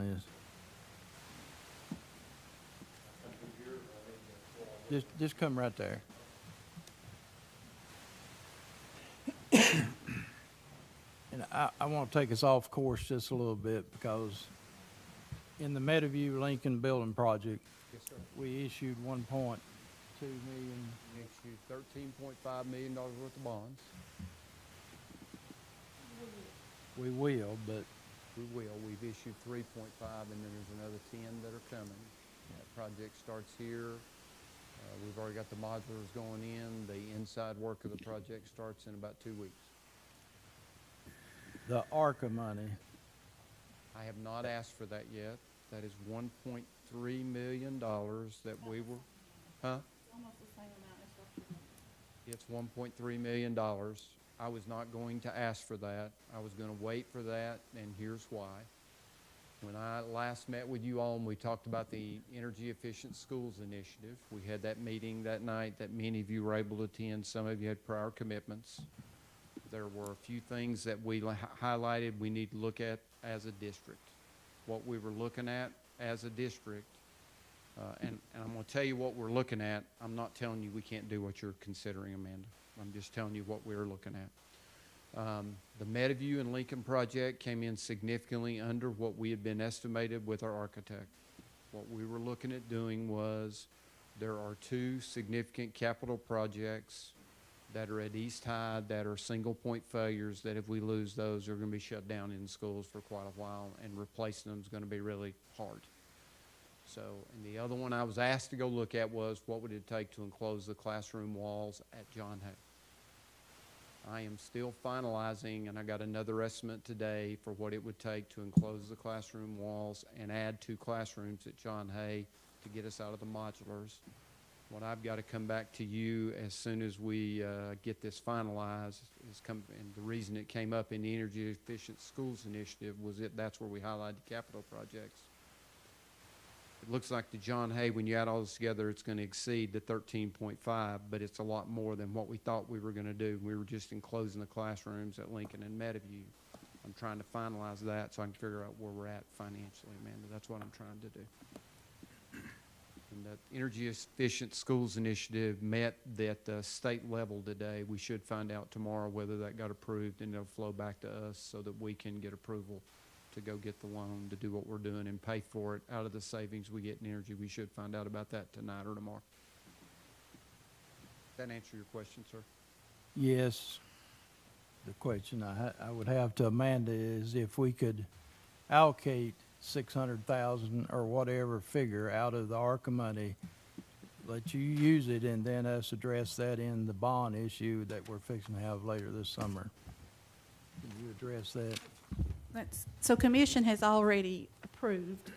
A: this? Just come right there. I want to take us off course just a little bit because in the Meadowview Lincoln Building Project,
H: Yes, sir.
A: we issued 1.2 million.
H: We issued $13.5 million worth of bonds.
A: We will, but
H: We will. We've issued 3.5, and then there's another 10 that are coming. That project starts here. We've already got the modulars going in. The inside work of the project starts in about 2 weeks.
A: the ARCA money,
H: I have not asked for that yet. That is $1.3 million that we were, huh?
N: It's almost the same amount as what you're.
H: It's $1.3 million. I was not going to ask for that. I was going to wait for that, and here's why. When I last met with you all and we talked about the Energy Efficient Schools Initiative, we had that meeting that night that many of you were able to attend. Some of you had prior commitments. There were a few things that we highlighted we need to look at as a district. What we were looking at as a district, and I'm going to tell you what we're looking at. I'm not telling you we can't do what you're considering, Amanda. I'm just telling you what we're looking at. The Meadowview and Lincoln project came in significantly under what we had been estimated with our architect. What we were looking at doing was there are 2 significant capital projects that are at East High that are single point failures that if we lose those, are going to be shut down in schools for quite a while, and replacing them is going to be really hard. So, and the other one I was asked to go look at was what would it take to enclose the classroom walls at John Hay. I am still finalizing, and I got another estimate today for what it would take to enclose the classroom walls and add 2 classrooms at John Hay to get us out of the modulars. What I've got to come back to you as soon as we get this finalized and the reason it came up in the Energy Efficient Schools Initiative was that's where we highlighted capital projects. It looks like the John Hay, when you add all this together, it's going to exceed the 13.5, but it's a lot more than what we thought we were going to do. We were just enclosing the classrooms at Lincoln and Meadowview. I'm trying to finalize that so I can figure out where we're at financially, Amanda. That's what I'm trying to do. And the Energy Efficient Schools Initiative met at the state level today. We should find out tomorrow whether that got approved, and it'll flow back to us so that we can get approval to go get the loan to do what we're doing and pay for it out of the savings we get in energy. We should find out about that tonight or tomorrow. Does that answer your question, sir?
A: yes. The question I would have to Amanda is if we could allocate 600,000 or whatever figure out of the ARCA money, let you use it, and then us address that in the bond issue that we're fixing to have later this summer. Can you address that?
N: So commission has already approved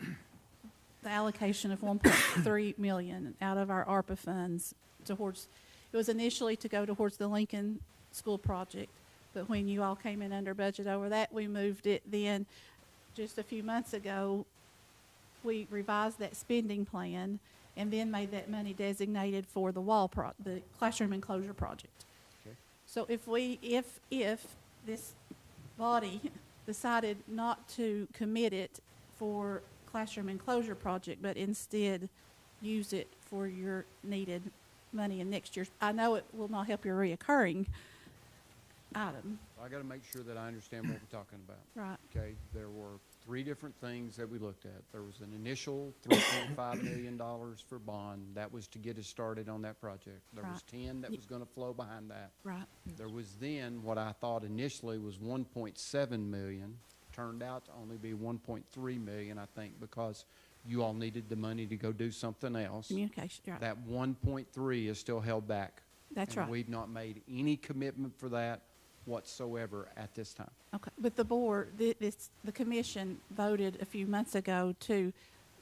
N: the allocation of 1.3 million out of our ARPA funds towards, it was initially to go towards the Lincoln School project, but when you all came in under budget over that, we moved it then. Just a few months ago, we revised that spending plan and then made that money designated for the the classroom enclosure project.
H: Okay.
N: So if this body decided not to commit it for classroom enclosure project, but instead use it for your needed money in next year's, I know it will not help your reoccurring item.
H: I got to make sure that I understand what we're talking about.
N: Right.
H: Okay, there were 3 different things that we looked at. There was an initial $3.5 million for bond. That was to get us started on that project. There was 10 that was going to flow behind that.
N: Right.
H: There was then what I thought initially was 1.7 million, turned out to only be 1.3 million, I think, because you all needed the money to go do something else.
N: Communication, right.
H: That 1.3 is still held back.
N: That's
H: and
N: right.
H: We've not made any commitment for that whatsoever at this time.
N: Okay, but the board, the commission voted a few months ago to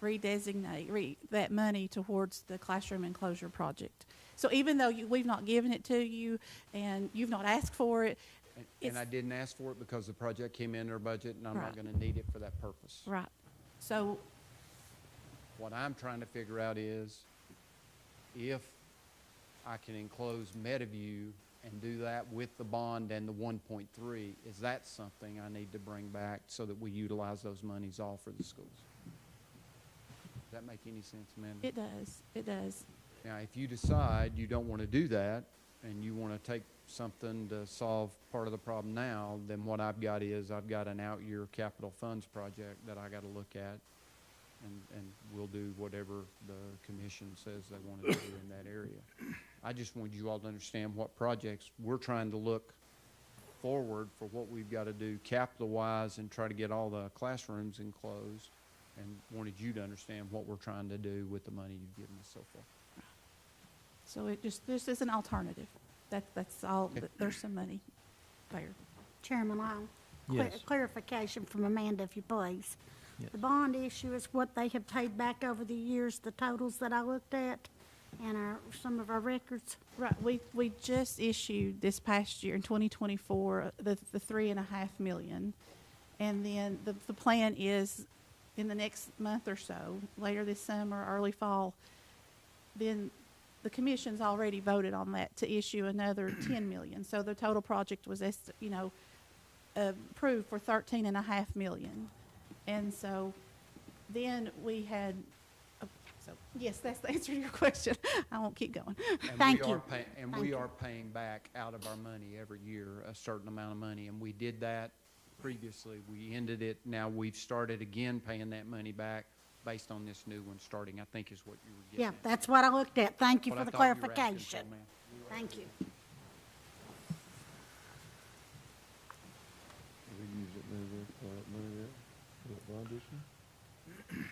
N: redesignate that money towards the classroom enclosure project. So even though we've not given it to you and you've not asked for it,
H: And I didn't ask for it because the project came in our budget, and I'm not
N: Right.
H: going to need it for that purpose.
N: right. So,
H: What I'm trying to figure out is if I can enclose Meadowview and do that with the bond and the 1.3, is that something I need to bring back so that we utilize those monies all for the schools? Does that make any sense, Amanda?
N: it does, it does.
H: Now, if you decide you don't want to do that, and you want to take something to solve part of the problem now, then what I've got is I've got an out-year capital funds project that I got to look at, and we'll do whatever the commission says they want to do in that area. I just want you all to understand what projects we're trying to look forward for, what we've got to do capital-wise and try to get all the classrooms enclosed, and wanted you to understand what we're trying to do with the money you've given us so far.
P: So it just, this is an alternative. That's all,
H: Okay.
P: there's some money there.
C: Chairman Long,
A: Yes.
C: clarification from Amanda, if you please.
A: Yes.
C: The bond issue is what they have paid back over the years, the totals that I looked at, and some of our records.
P: Right, we just issued this past year in 2024, the 3.5 million. And then the plan is in the next month or so, later this summer, early fall, then the commission's already voted on that to issue another 10 million. So the total project was, approved for 13.5 million. And so then we had, so yes, that's the answer to your question. I won't keep going.
H: And
C: Thank
H: we
C: you.
H: are pay- And
C: Thank
H: we
C: you.
H: are paying back out of our money every year a certain amount of money, and we did that previously. We ended it, now we've started again paying that money back based on this new one starting, I think is what you were getting
C: Yeah,
H: at.
C: that's what I looked at. Thank you
H: What
C: for
H: I
C: the
H: thought you were asking
C: clarification.
H: for, ma'am.
C: Thank you.
O: We use that money there, for that money there, for that bond issue?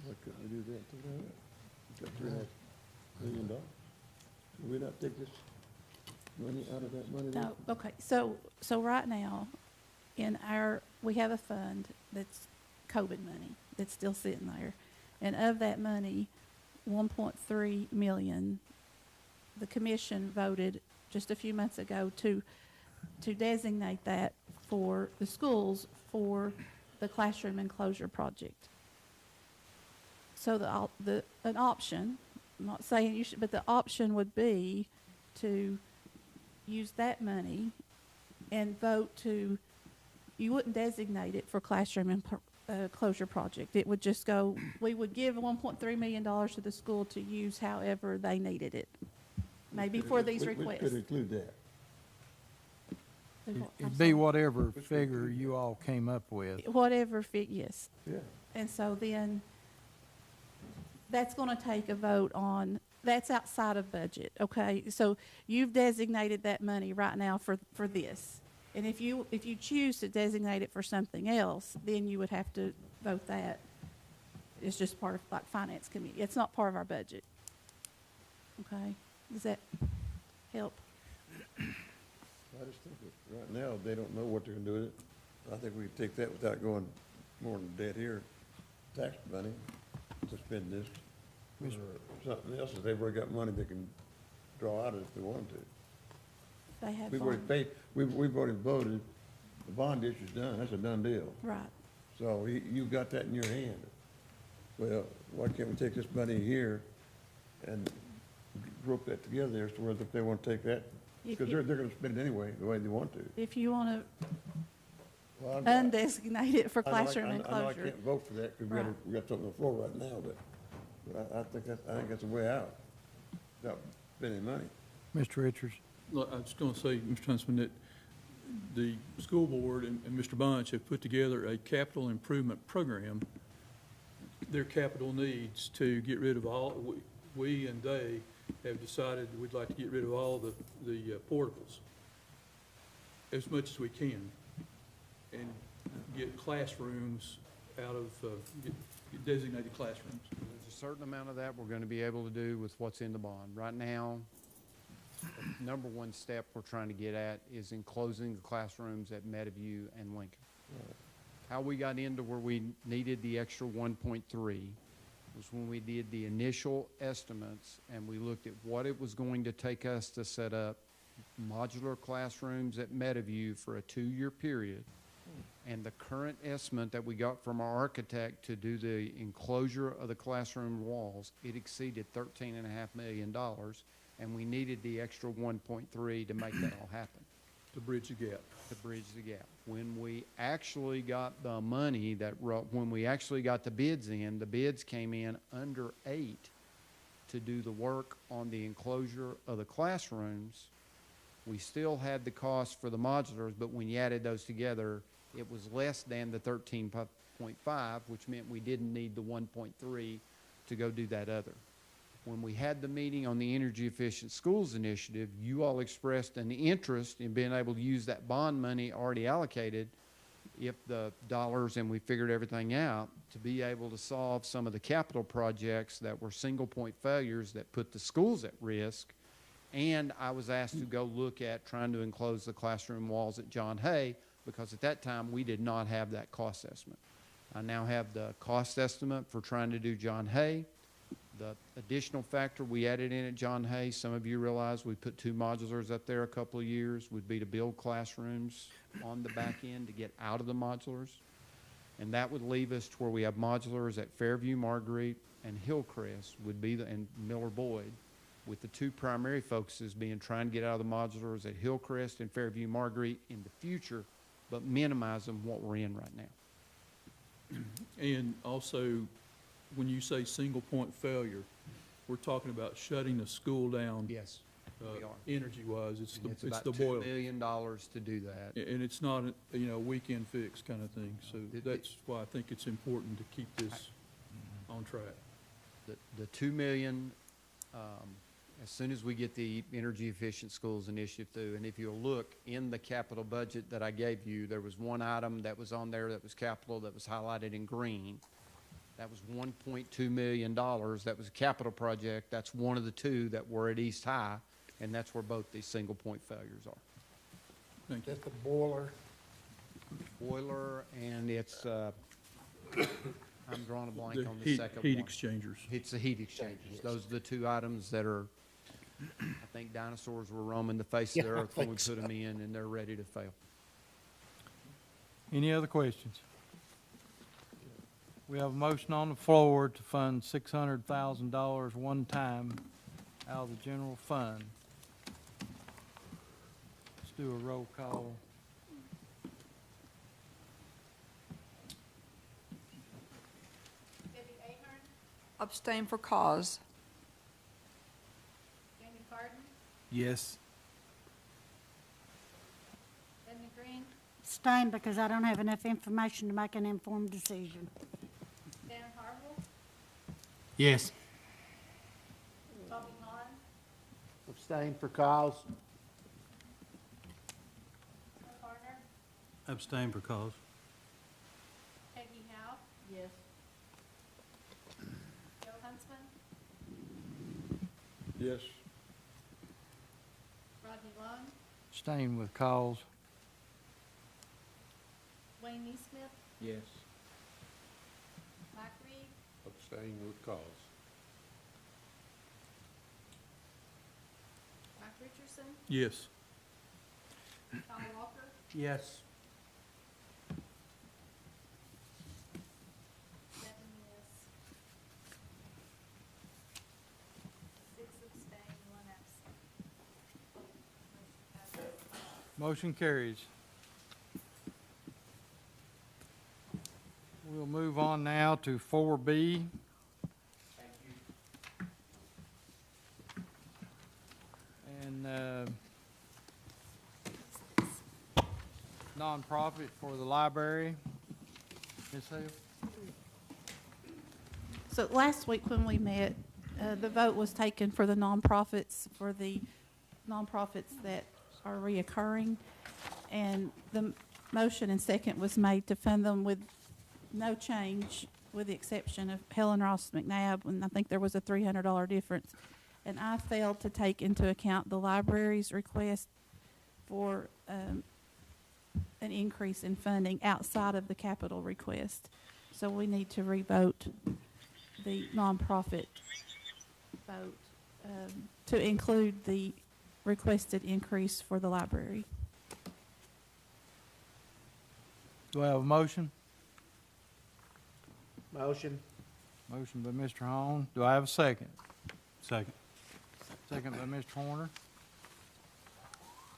O: Why couldn't we do that to that? We got $3.5 million. Can we not take this money out of that money there?
P: No, okay, so right now, we have a fund that's COVID money that's still sitting there. And of that money, 1.3 million, the commission voted just a few months ago to designate that for the schools for the classroom enclosure project. So an option, I'm not saying you should, but the option would be to use that money and vote to, you wouldn't designate it for classroom closure project. It would just go, we would give $1.3 million to the school to use however they needed it, maybe for these
O: We
P: requests.
O: could include that.
P: I'm
A: It'd
P: sorry.
A: be whatever figure you all came up with.
P: Whatever fit, yes.
O: Yeah.
P: And so then, that's gonna take a vote on, that's outside of budget, okay? So you've designated that money right now for this. And if you choose to designate it for something else, then you would have to vote that. It's just part of, like, finance committee. It's not part of our budget. Okay? Does that help?
O: I just think that right now, they don't know what they're gonna do with it. I think we could take that without going more than debt here, tax money, to spend this, or something else, if they've already got money they can draw out of it if they want to.
P: They have
O: We've already
P: bond.
O: paid, we've already voted, the bond issue's done, that's a done deal.
P: Right.
O: So you've got that in your hand. Well, why can't we take this money here and rope that together as to whether if they want to take that?
P: If
O: Because
P: you-
O: they're gonna spend it anyway, the way they want to.
P: If you wanna
O: Well,
P: undesignate it for
O: I know I-
P: classroom
O: I know I
P: enclosure.
O: can't vote for that, because
P: Right.
O: we got something on the floor right now, but I think that's a way out, without spending money.
A: Mr. Richards?
J: Look, I was going to say, Mr. Huntsman, that the school board and Mr. Bunch have put together a capital improvement program. Their capital needs to get rid of all, we and they have decided we'd like to get rid of all the portables as much as we can, and get classrooms out of, get designated classrooms.
H: There's a certain amount of that we're going to be able to do with what's in the bond. Right now, the number one step we're trying to get at is enclosing the classrooms at Meadowview and Lincoln. How we got into where we needed the extra 1.3 was when we did the initial estimates and we looked at what it was going to take us to set up modular classrooms at Meadowview for a 2-year period. And the current estimate that we got from our architect to do the enclosure of the classroom walls, it exceeded $13.5 million, and we needed the extra 1.3 to make that all happen.
J: To bridge the gap.
H: To bridge the gap. When we actually got the money when we actually got the bids in, the bids came in under 8 to do the work on the enclosure of the classrooms. We still had the cost for the modulars, but when you added those together, it was less than the 13.5, which meant we didn't need the 1.3 to go do that other. When we had the meeting on the Energy Efficient Schools Initiative, you all expressed an interest in being able to use that bond money already allocated, if the dollars, and we figured everything out, to be able to solve some of the capital projects that were single point failures that put the schools at risk. And I was asked to go look at trying to enclose the classroom walls at John Hay, because at that time we did not have that cost estimate. I now have the cost estimate for trying to do John Hay. The additional factor we added in at John Hay, some of you realize we put 2 modulars up there a couple of years, would be to build classrooms on the back end to get out of the modulars. And that would leave us to where we have modulars at Fairview, Marguerite, and Hillcrest would be and Miller Boyd, with the 2 primary focuses being trying to get out of the modulars at Hillcrest and Fairview, Marguerite in the future, but minimizing what we're in right now.
J: And also, when you say single point failure, we're talking about shutting the school down.
H: Yes, we are.
J: Energy-wise, it's
H: And
J: the
H: about
J: boiler.
H: $2 million to do that.
J: And it's not, a weekend fix kind of thing, so that's why I think it's important to keep this on track.
H: The 2 million, as soon as we get the Energy Efficient Schools Initiative through, and if you'll look in the capital budget that I gave you, there was one item that was on there that was capital that was highlighted in green. That was $1.2 million. That was a capital project. That's one of the 2 that were at East High, and that's where both these single point failures are.
J: Thank you.
D: That's the boiler.
H: Boiler, and it's, I'm drawing a blank
J: The
H: on the second one.
J: heat exchangers.
H: It's the heat exchangers. Those are the 2 items that are, I think dinosaurs were roaming the face of the earth when we put them in, and they're ready to fail.
A: Any other questions? We have a motion on the floor to fund $600,000 one time out of the general fund. Let's do a roll call.
N: Debbie Ahern,
K: Abstain for cause.
N: Jamie Carden,
G: Yes.
N: Linda Green,
C: Abstain because I don't have enough information to make an informed decision.
N: Dan Harville,
A: Yes.
N: Bobby Hahn,
M: Abstain for cause.
N: Bill Harder,
A: Abstain for cause.
N: Peggy Howe. Yes. Joe Huntsman,
O: Yes.
N: Rodney Lund,
A: Abstain with cause.
N: Wayne Neesmith,
M: Yes.
N: Mike Reed,
O: Abstain with cause.
N: Mike Richardson,
J: Yes.
N: Tom Walker,
M: Yes.
N: 7 yes. 6 abstain, 1 absent.
A: Motion carries. We'll move on now to 4B. And nonprofit for the library. Ms. Hale?
P: So last week when we met, the vote was taken for the nonprofits that are reoccurring. And the motion and second was made to fund them with no change, with the exception of Helen Ross McNabb, and I think there was a $300 difference. And I failed to take into account the library's request for an increase in funding outside of the capital request. So we need to revote the nonprofit vote to include the requested increase for the library.
A: Do I have a motion?
M: Motion.
A: Motion by Mr. Hahn. Do I have a second? Second. Second by Mr. Horner.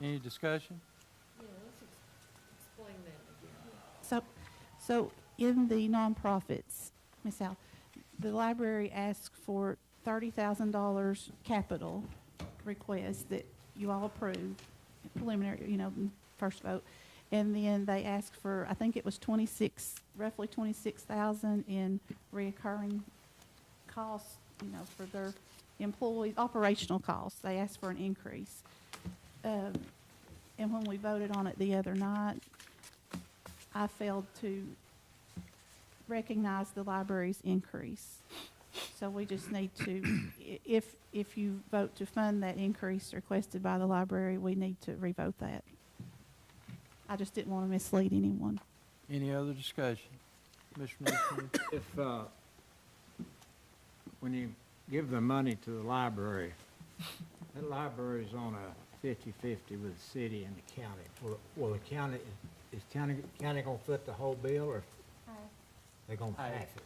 A: Any discussion?
E: Yeah, let's explain that again.
P: So in the nonprofits, Ms. Al, the library asked for $30,000 capital request that you all approved, preliminary, first vote. And then they asked for, I think it was roughly 26,000 in reoccurring costs, for their employees, operational costs. They asked for an increase. And when we voted on it the other night, I failed to recognize the library's increase. So we just need to, if you vote to fund that increase requested by the library, we need to revote that. I just didn't want to mislead anyone.
A: Any other discussion? Mr. Newsom?
L: If, when you give the money to the library, that library's on a 50-50 with the city and the county. Will the county, is county gonna foot the whole bill, or they gonna pass it?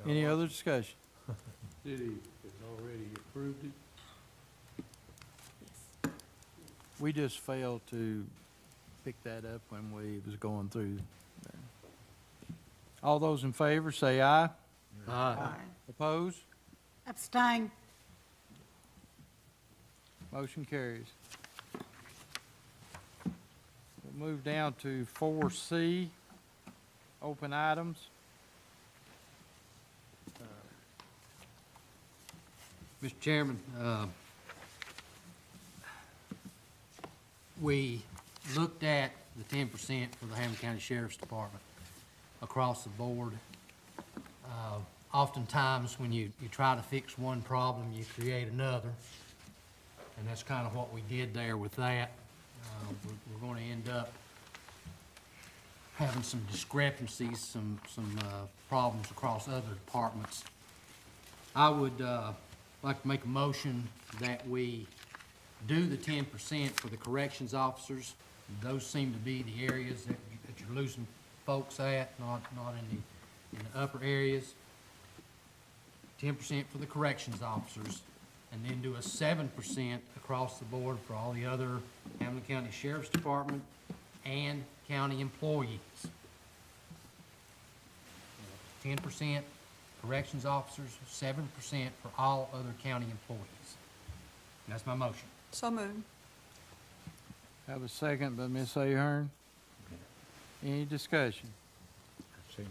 L: Okay.
A: Any other discussion?
J: City has already approved it.
A: We just failed to pick that up when we was going through there. All those in favor, say aye.
M: Aye.
A: Opposed?
C: Abstain.
A: Motion carries. We'll move down to 4C, open items.
Q: Mr. Chairman, we looked at the 10% for the Hamblen County Sheriff's Department across the board. Oftentimes, when you try to fix one problem, you create another, and that's kind of what we did there with that. We're going to end up having some discrepancies, some problems across other departments. I would like to make a motion that we do the 10% for the corrections officers. Those seem to be the areas that you're losing folks at, not in the upper areas. 10% for the corrections officers, and then do a 7% across the board for all the other Hamblen County Sheriff's Department and county employees. 10% corrections officers, 7% for all other county employees. And that's my motion.
K: So moved.
A: Have a second by Ms. Ahern. Any discussion?
C: Mr.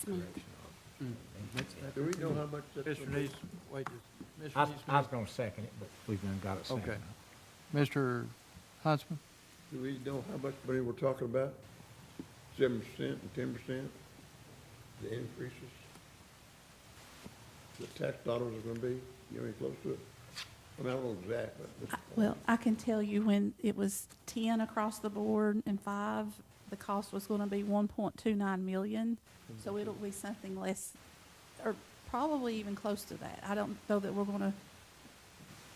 C: Neesmith.
O: Do we know how much that's?
A: Mr. Neesmith, wait just, Mr.
L: I was
A: Neesmith.
L: gonna second it, but we've done got it seconded.
A: Okay. Mr. Huntsman?
O: Do we know how much money we're talking about? 7% and 10%? The increases? The tax dollars are gonna be, you know, any close to it? I mean, I don't know exact, but.
P: Well, I can tell you when it was 10 across the board and 5, the cost was going to be 1.29 million. So it'll be something less, or probably even close to that. I don't know that we're going to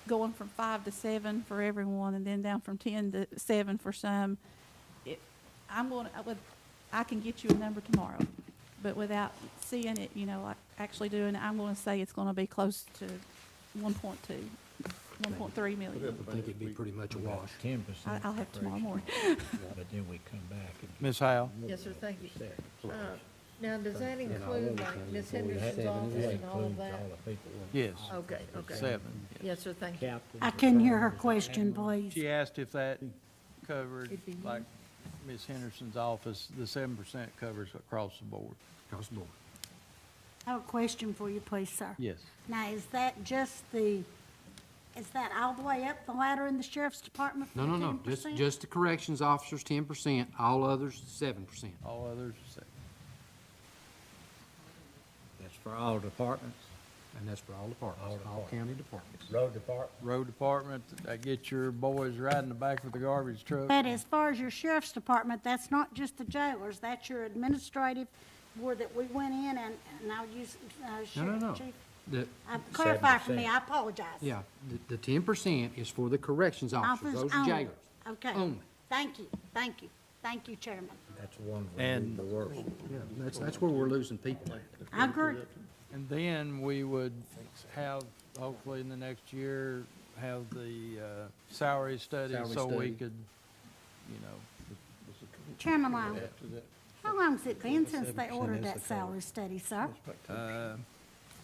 P: going from 5 to 7 for everyone, and then down from 10 to 7 for some. I can get you a number tomorrow, but without seeing it, like actually doing it, I'm going to say it's going to be close to 1.3 million.
Q: I think it'd be pretty much a wash.
L: 10%.
P: I'll have tomorrow morning.
L: But then we come back and.
A: Ms. Howe?
E: Yes, sir, thank you. Now, does that include like Ms. Henderson's office and all of that?
A: Yes.
E: Okay, okay.
A: 7.
E: Yes, sir, thank you.
C: I couldn't hear her question, please.
A: She asked if that covered,
E: It'd be
A: like Ms. Henderson's office, the 7% covers across the board.
Q: Across the board.
C: I have a question for you, please, sir.
A: Yes.
C: Now, is that all the way up the ladder in the sheriff's department?
Q: No,
C: for
Q: no,
C: the
Q: no,
C: 10%?
Q: just the corrections officers, 10%, all others, 7%.
A: All others, 7.
L: That's for all departments,
Q: And that's for all departments, all county departments.
L: road department.
A: Road department, I get your boys riding the back of the garbage truck.
C: But as far as your sheriff's department, that's not just the jailers, that's your administrative board that we went in and I'll use,
Q: No.
C: Chief.
Q: The,
C: Clarify for me, I apologize.
Q: yeah, the 10% is for the corrections officers, those are
C: only.
Q: jailers.
C: Okay.
Q: Only.
C: Thank you, Chairman.
L: That's one of
A: And-
L: the worst.
Q: Yeah, that's where we're losing people at.
C: I agree.
A: And then we would have, hopefully in the next year, have the salary study
Q: Salary
A: so we
Q: study.
A: could,
C: Chairman Long, how long's it been since they ordered that salary study, sir?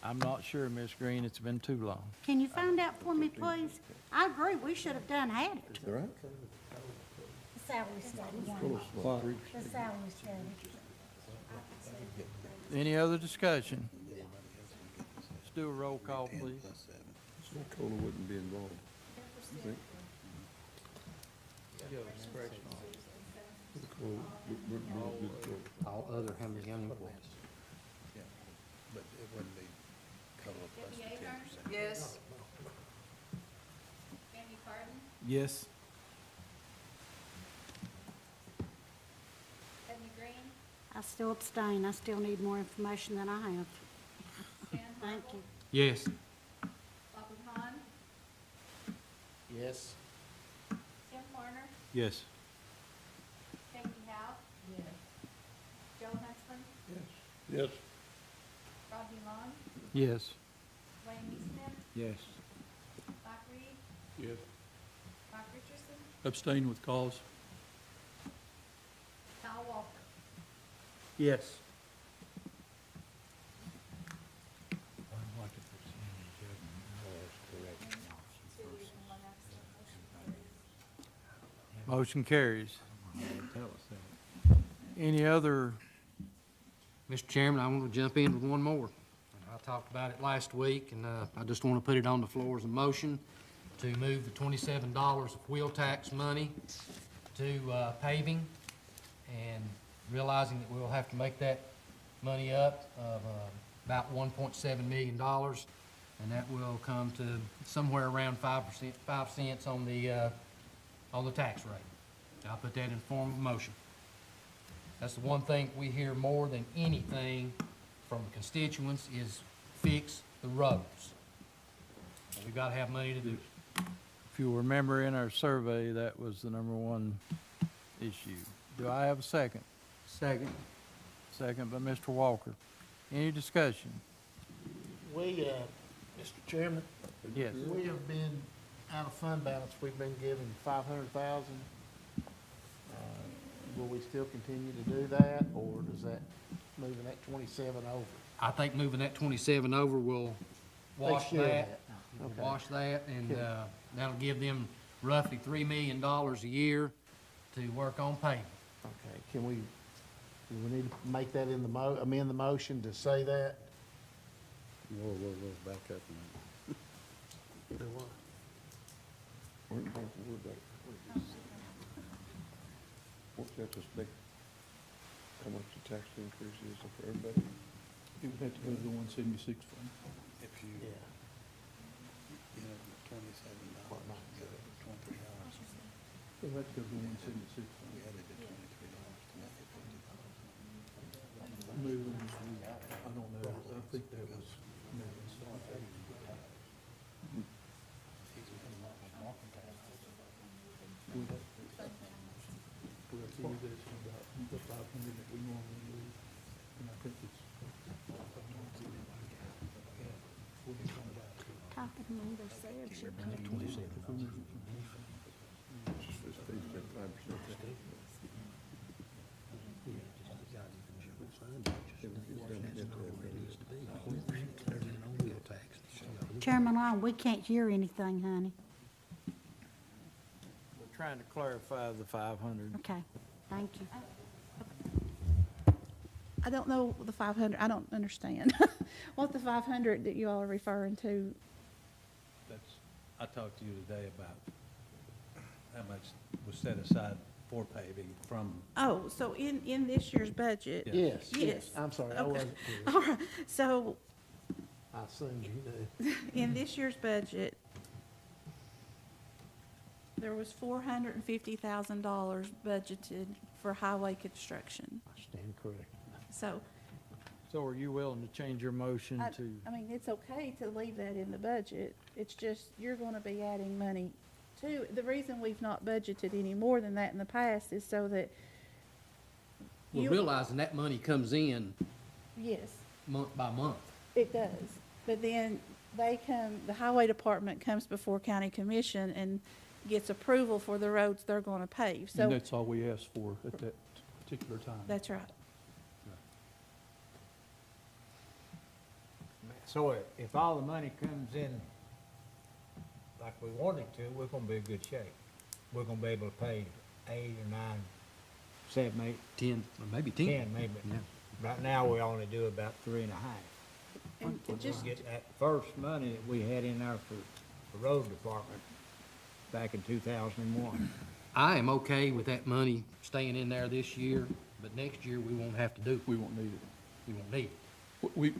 A: I'm not sure, Ms. Green, it's been too long.
C: Can you find out for me, please? I agree, we should have done had it.
O: All right?
C: The salary study, yeah. The salary study.
A: Any other discussion? Let's do a roll call, please.
O: Cola wouldn't be involved. You think? Cola wouldn't be involved.
Q: All other Hamblen County employees.
D: But it wouldn't be COLA plus the 10%.
K: Yes.
N: Andy Carden,
G: Yes.
N: Edna Green,
C: I still abstain, I still need more information than I have.
N: Stan
C: Thank
N: Harble,
C: you.
Q: Yes.
N: Bobby Hahn,
D: Yes.
N: Tim Warner,
G: Yes.
N: Peggy Howe. Yes. Joe Huntsman,
O: Yes.
N: Rodney Long,
A: Yes.
N: Wayne Eastman,
G: Yes.
N: Mike Reed,
J: Yes.
N: Mike Richardson,
J: Abstain with cause.
N: Kyle Walker.
G: Yes.
A: Motion carries. Any other,
Q: Mr. Chairman, I want to jump in with one more. I talked about it last week, and I just want to put it on the floor as a motion to move the $27 of wheel tax money to paving, and realizing that we'll have to make that money up of about $1.7 million, and that will come to somewhere around 5 cents on the tax rate. I'll put that in form of motion. That's the one thing we hear more than anything from the constituents is fix the roads. And we've got to have money to do it.
A: if you remember in our survey, that was the number one issue. Do I have a second?
M: Second.
A: Second by Mr. Walker. Any discussion?
D: We, Mr. Chairman?
A: Yes.
D: We have been out of fund balance, we've been given 500,000. Will we still continue to do that, or does that, moving that 27 over?
Q: I think moving that 27 over will wash
D: care of
Q: that.
D: Okay.
Q: Will wash that, and
D: Good.
Q: that'll give them roughly $3 million a year to work on paving.
D: Okay, do we need to make that in the amend the motion to say that?
O: Whoa, back up a minute.
D: Do what?
O: What's that to speak? How much the tax increase is for everybody?
J: It would have to go to the 176 fund.
D: Yeah.
J: It would have to go to the 176 fund. Moving, I don't know, I think that was moving something. We have to use this from about the 500 that we normally use, and I think it's.
C: Top of the number said should be. Chairman Long, we can't hear anything, honey.
A: We're trying to clarify the 500.
C: Okay, thank you.
P: I don't know the 500, I don't understand what the 500 that you all are referring to.
R: I talked to you today about how much was set aside for paving from.
P: Oh, so in this year's budget?
D: Yes, yes,
P: Yes.
D: I'm sorry, I
P: Okay.
D: wasn't
P: All
D: clear.
P: right, so
D: I assumed you knew.
P: in this year's budget, there was $450,000 budgeted for highway construction.
D: I stand corrected.
P: So,
A: So are you willing to change your motion
P: I
A: to,
P: mean, it's okay to leave that in the budget. It's just, you're gonna be adding money to, the reason we've not budgeted any more than that in the past is so that
Q: We're
P: you.
Q: realizing that money comes in
P: Yes,
Q: month by month.
P: it does. But then the highway department comes before county commission and gets approval for the roads they're gonna pave.
J: And
P: So,
J: that's all we asked for at that particular time.
P: that's right.
D: So
L: So if all the money comes in like we want it to, we're gonna be in good shape. We're gonna be able to pay 8 or 9, 7, 8,
Q: 10, or maybe 10.
L: 10 maybe.
Q: Yeah.
L: Right now, we only do about 3.5.
P: And
L: We'll
P: just,
L: get that first money that we had in there for the road department back in 2001.
Q: I am okay with that money staying in there this year, but next year we won't have to do it.
J: We won't need it.
Q: We won't need it.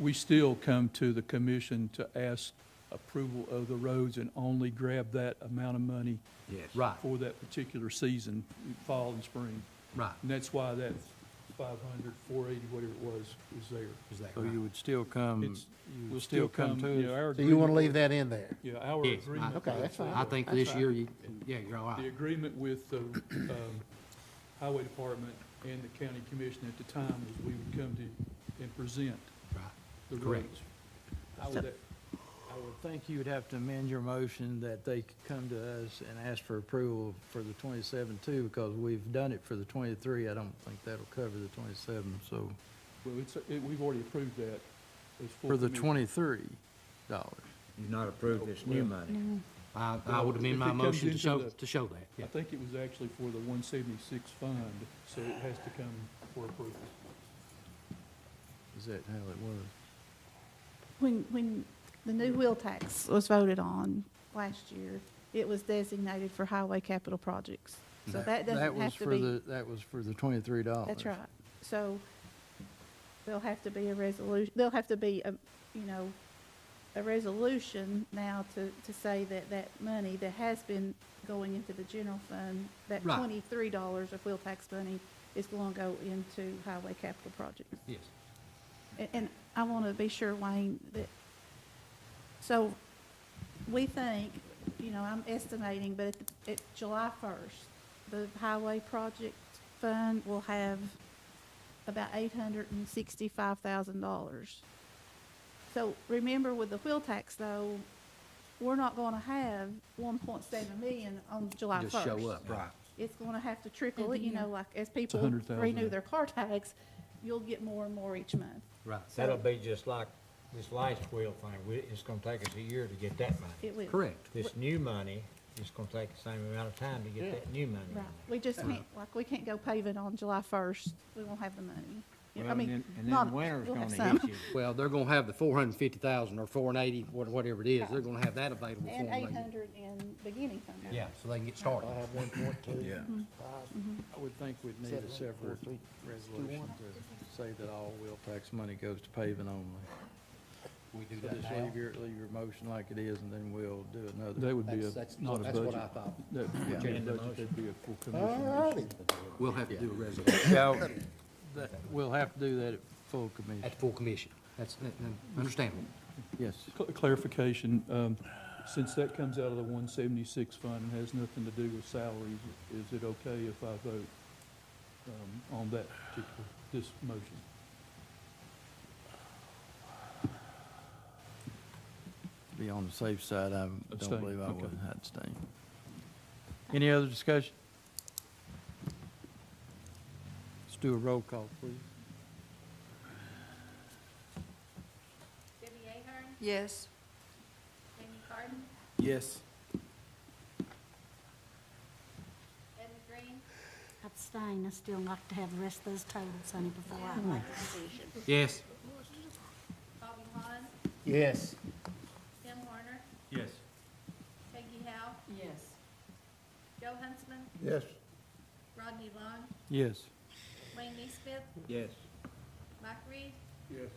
J: We still come to the commission to ask approval of the roads and only grab that amount of money
L: Yes.
Q: Right,
J: for that particular season, fall and spring.
Q: right.
J: And that's why that 500, 480, whatever it was, is there.
Q: Is that
A: So
Q: right?
A: you would still come,
J: It's,
A: you
J: we'll
A: would still come
J: yeah,
A: to us.
J: our
D: So you want to
J: agreement-
D: leave that in there?
J: Yeah, our
Q: Yes,
J: agreement.
D: Okay, that's
J: with,
D: fine.
Q: I think
D: That's
Q: this
D: fine.
Q: year, yeah, you're all
J: The
Q: right.
J: agreement with the highway department and the county commission at the time was we would come to and present
Q: Right.
J: the
Q: Correct.
J: roads. How would that,
A: I would think you would have to amend your motion that they could come to us and ask for approval for the 27 too, because we've done it for the 23. I don't think that'll cover the 27, so.
J: well, we've already approved that as full
A: For the
J: commission.
A: $23.
L: You've not approved this new money.
Q: I would amend
J: If
Q: my
J: it comes
Q: motion
J: into
Q: to show that,
J: I
Q: yeah.
J: think it was actually for the 176 fund, so it has to come for approval.
A: Is that how it was?
P: when the new wheel tax was voted on last year, it was designated for highway capital projects. So that doesn't have to be.
A: That was for the $23.
P: That's right. So there'll have to be a resolution, there'll have to be a, a resolution now to say that that money that has been going into the general fund, that
Q: Right.
P: $23 of wheel tax money is going to go into highway capital projects.
Q: Yes.
P: And I want to be sure, Wayne, that, so we think, I'm estimating, but at July 1st, the highway project fund will have about $865,000. So remember, with the wheel tax though, we're not going to have 1.7 million on July 1st.
Q: Just show up, right.
P: It's going to have to trickle, like as people
J: 100,000.
P: renew their car tax, you'll get more and more each month.
Q: Right.
L: That'll be just like this last wheel thing. It's gonna take us a year to get that money.
P: It will.
Q: Correct.
L: This new money is gonna take the same amount of time to get that new money.
P: Right. We just can't, we can't go paving on July 1st. We won't have the money.
L: Well,
P: I mean,
L: and then
P: not,
L: winter's
P: we'll have
L: gonna
P: some.
L: hit you.
Q: Well, they're gonna have the 450,000 or 480, whatever it is, they're gonna have that available for
P: And
Q: them.
P: 800 in beginning fund.
Q: Yeah, so they can get started.
D: I have 1.2.
A: Yeah.
P: Mm-hmm.
A: I would think we'd need a separate resolution to say that all wheel tax money goes to paving only.
Q: We do
A: So
Q: that
A: just
Q: now.
A: leave your motion like it is, and then we'll do another.
J: That would be
Q: That's
J: not a
Q: that's what I
J: budget.
Q: thought.
J: That would be a budget, that'd be a full commission.
D: All righty.
Q: We'll have to do a resolution
A: Yeah, we'll have to do that at full commission.
Q: at full commission. That's understandable.
A: Yes.
J: Clarification, since that comes out of the 176 fund and has nothing to do with salaries, is it okay if I vote on that particular, this motion?
A: Be on the safe side, I don't
J: Abstain,
A: believe I
J: okay.
A: would abstain. Any other discussion? Let's do a roll call, please.
N: Debbie Ahern,
K: Yes.
N: Amy Carden,
G: Yes.
N: Eddie Green,
C: Abstain. I still like to have the rest of those totals, honey, before I make a decision.
Q: Yes.
N: Bobby Hahn,
D: Yes.
N: Tim Warner,
R: Yes.
N: Peggy Howe,
K: Yes.
N: Joe Huntsman,
O: Yes.
N: Rodney Long,
A: Yes.
N: Wayne Neesmith,
L: Yes.
N: Mike Reed,
O: Yes.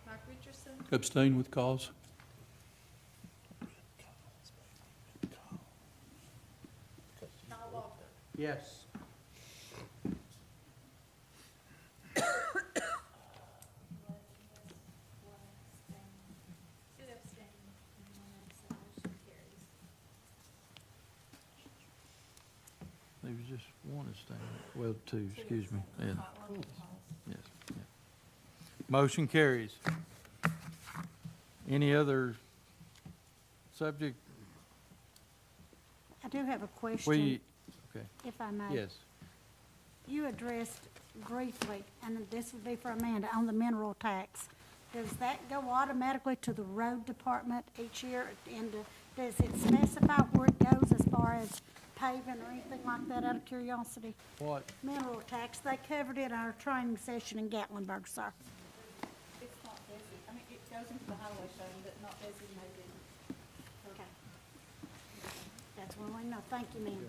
N: Mark Richardson,
J: Abstain with cause?
N: Kyle Walker.
L: Yes.
N: Two abstain, and one abstain, motion carries.
A: There was just one abstain. Well, two, excuse me. Yeah. Yes. Yeah. Motion carries. Any other subject?
C: I do have a question,
A: We, okay,
C: if I may.
A: yes.
C: You addressed briefly, and this would be for Amanda, on the mineral tax. does that go automatically to the road department each year? And does it specify where it goes as far as paving or anything like that, out of curiosity?
A: What?
C: Mineral tax, they covered it in our training session in Gatlinburg, sir.
P: It's not designated, I mean, it goes into the highway fund, but not designated.
C: Okay. That's what I know. Thank you, ma'am.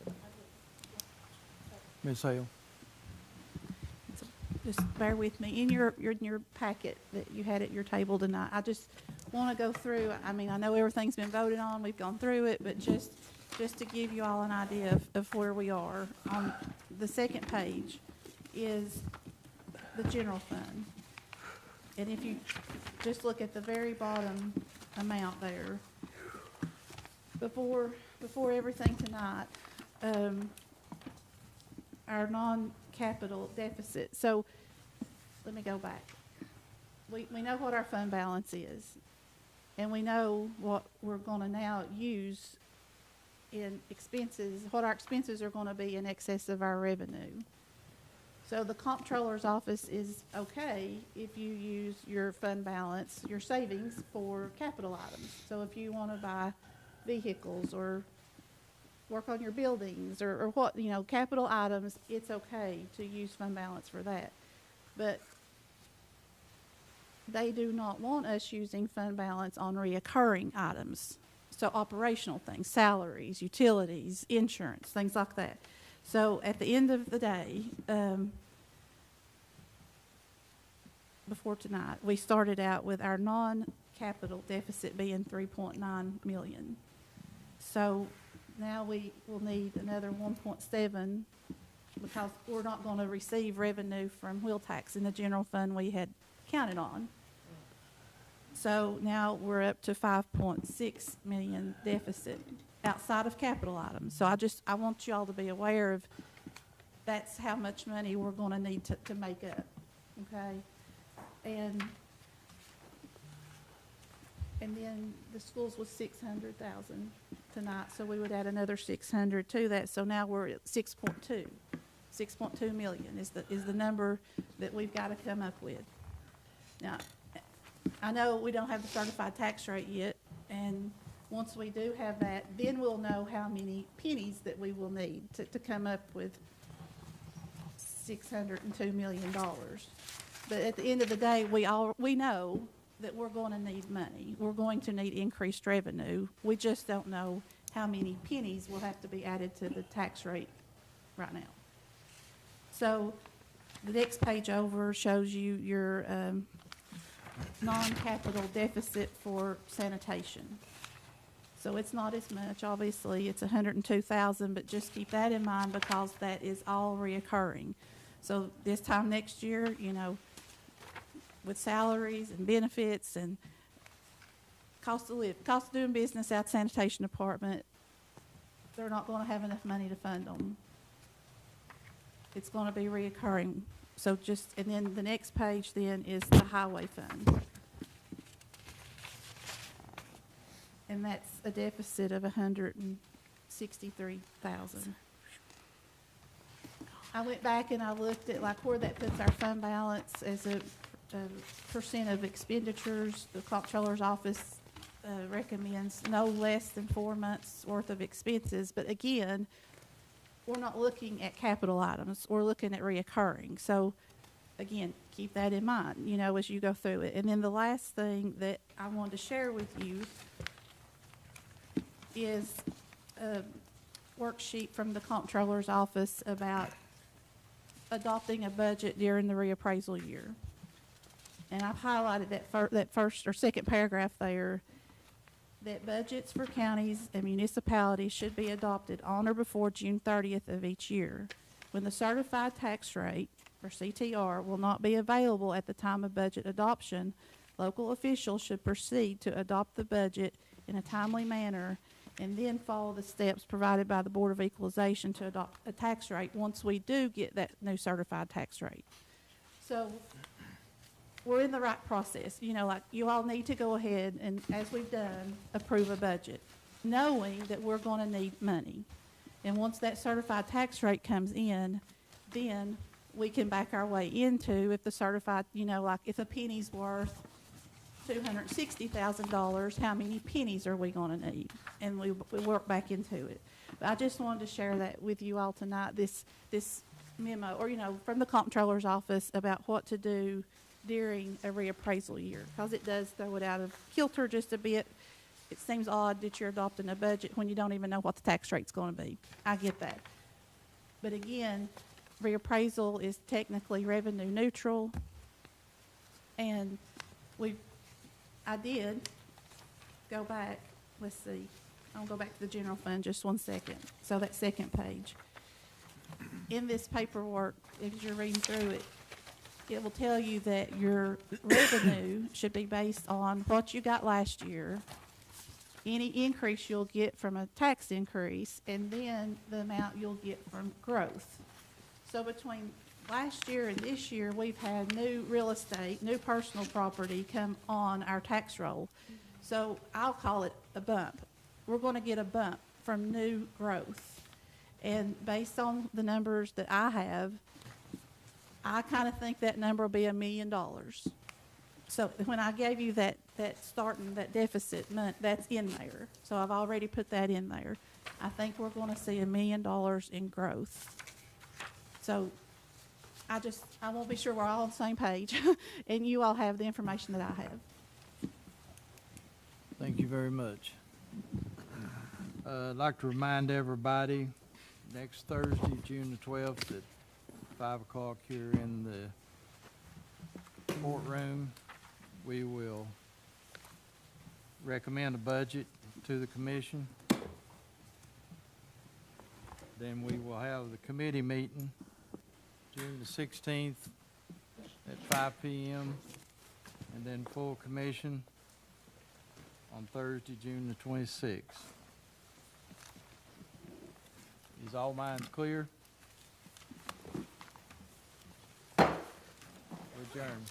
A: Ms. Hale?
P: Just bear with me. In your packet that you had at your table tonight, I just want to go through, I mean, I know everything's been voted on, we've gone through it, but just to give you all an idea of where we are. On the second page is the general fund. And if you just look at the very bottom amount there, before everything tonight, our non-capital deficit. So let me go back. We know what our fund balance is, and we know what we're going to now use in expenses, what our expenses are going to be in excess of our revenue. So the comptroller's office is okay if you use your fund balance, your savings, for capital items. So if you want to buy vehicles or work on your buildings or what, you know, capital items, it's okay to use fund balance for that. But they do not want us using fund balance on reoccurring items. So operational things, salaries, utilities, insurance, things like that. So at the end of the day, before tonight, we started out with our non-capital deficit being 3.9 million. So now we will need another 1.7 because we're not going to receive revenue from wheel tax in the general fund we had counted on. So now we're up to 5.6 million deficit outside of capital items. So I want you all to be aware of that's how much money we're going to need to make up, okay? And then the schools was 600,000 tonight, so we would add another 600 to that. So now we're at 6.2 million is the number that we've got to come up with. Now, I know we don't have the certified tax rate yet, and once we do have that, then we'll know how many pennies that we will need to come up with $602 million. But at the end of the day, we know that we're going to need money. We're going to need increased revenue. We just don't know how many pennies will have to be added to the tax rate right now. So the next page over shows you your non-capital deficit for sanitation. So it's not as much, obviously, it's 102,000, but just keep that in mind because that is all reoccurring. So this time next year, you know, with salaries and benefits and cost of doing business out sanitation department, they're not going to have enough money to fund them. It's going to be reoccurring. So and then the next page then is the highway fund. And that's a deficit of 163,000. I went back and I looked at like where that puts our fund balance as a percent of expenditures. The comptroller's office recommends no less than 4 months worth of expenses. But again, we're not looking at capital items. We're looking at reoccurring. So again, keep that in mind, you know, as you go through it. And then the last thing that I wanted to share with you is a worksheet from the comptroller's office about adopting a budget during the reappraisal year. And I've highlighted that first or second paragraph there, that budgets for counties and municipalities should be adopted on or before June 30th of each year. When the certified tax rate, or CTR, will not be available at the time of budget adoption, local officials should proceed to adopt the budget in a timely manner and then follow the steps provided by the Board of Equalization to adopt a tax rate once we do get that new certified tax rate. So we're in the right process. You know, like you all need to go ahead and, as we've done, approve a budget, knowing that we're going to need money. And once that certified tax rate comes in, then we can back our way into if the certified, you know, like if a penny's worth $260,000, how many pennies are we gonna need? And we work back into it. But I just wanted to share that with you all tonight, this memo, or, from the comptroller's office about what to do during a reappraisal year, because it does throw it out of kilter just a bit. It seems odd that you're adopting a budget when you don't even know what the tax rate's gonna be. I get that. But again, reappraisal is technically revenue neutral, and I did go back, let's see, I'll go back to the general fund just one second. So that second page. In this paperwork, as you're reading through it, it will tell you that your revenue should be based on what you got last year, any increase you'll get from a tax increase, and then the amount you'll get from growth. So between last year and this year, we've had new real estate, new personal property come on our tax roll. So I'll call it a bump. We're going to get a bump from new growth. And based on the numbers that I have, I kind of think that number will be $1 million. So when I gave you that deficit month, that's in there. So I've already put that in there. I think we're going to see $1 million in growth. So I want to be sure we're all on the same page and you all have the information that I have.
A: Thank you very much. I'd like to remind everybody, next Thursday, June the 12th, at 5 o'clock here in the courtroom, we will recommend a budget to the commission. Then we will have the committee meeting June the 16th at 5 p.m. and then full commission on Thursday, June the 26th. Is all minds clear? Adjourned.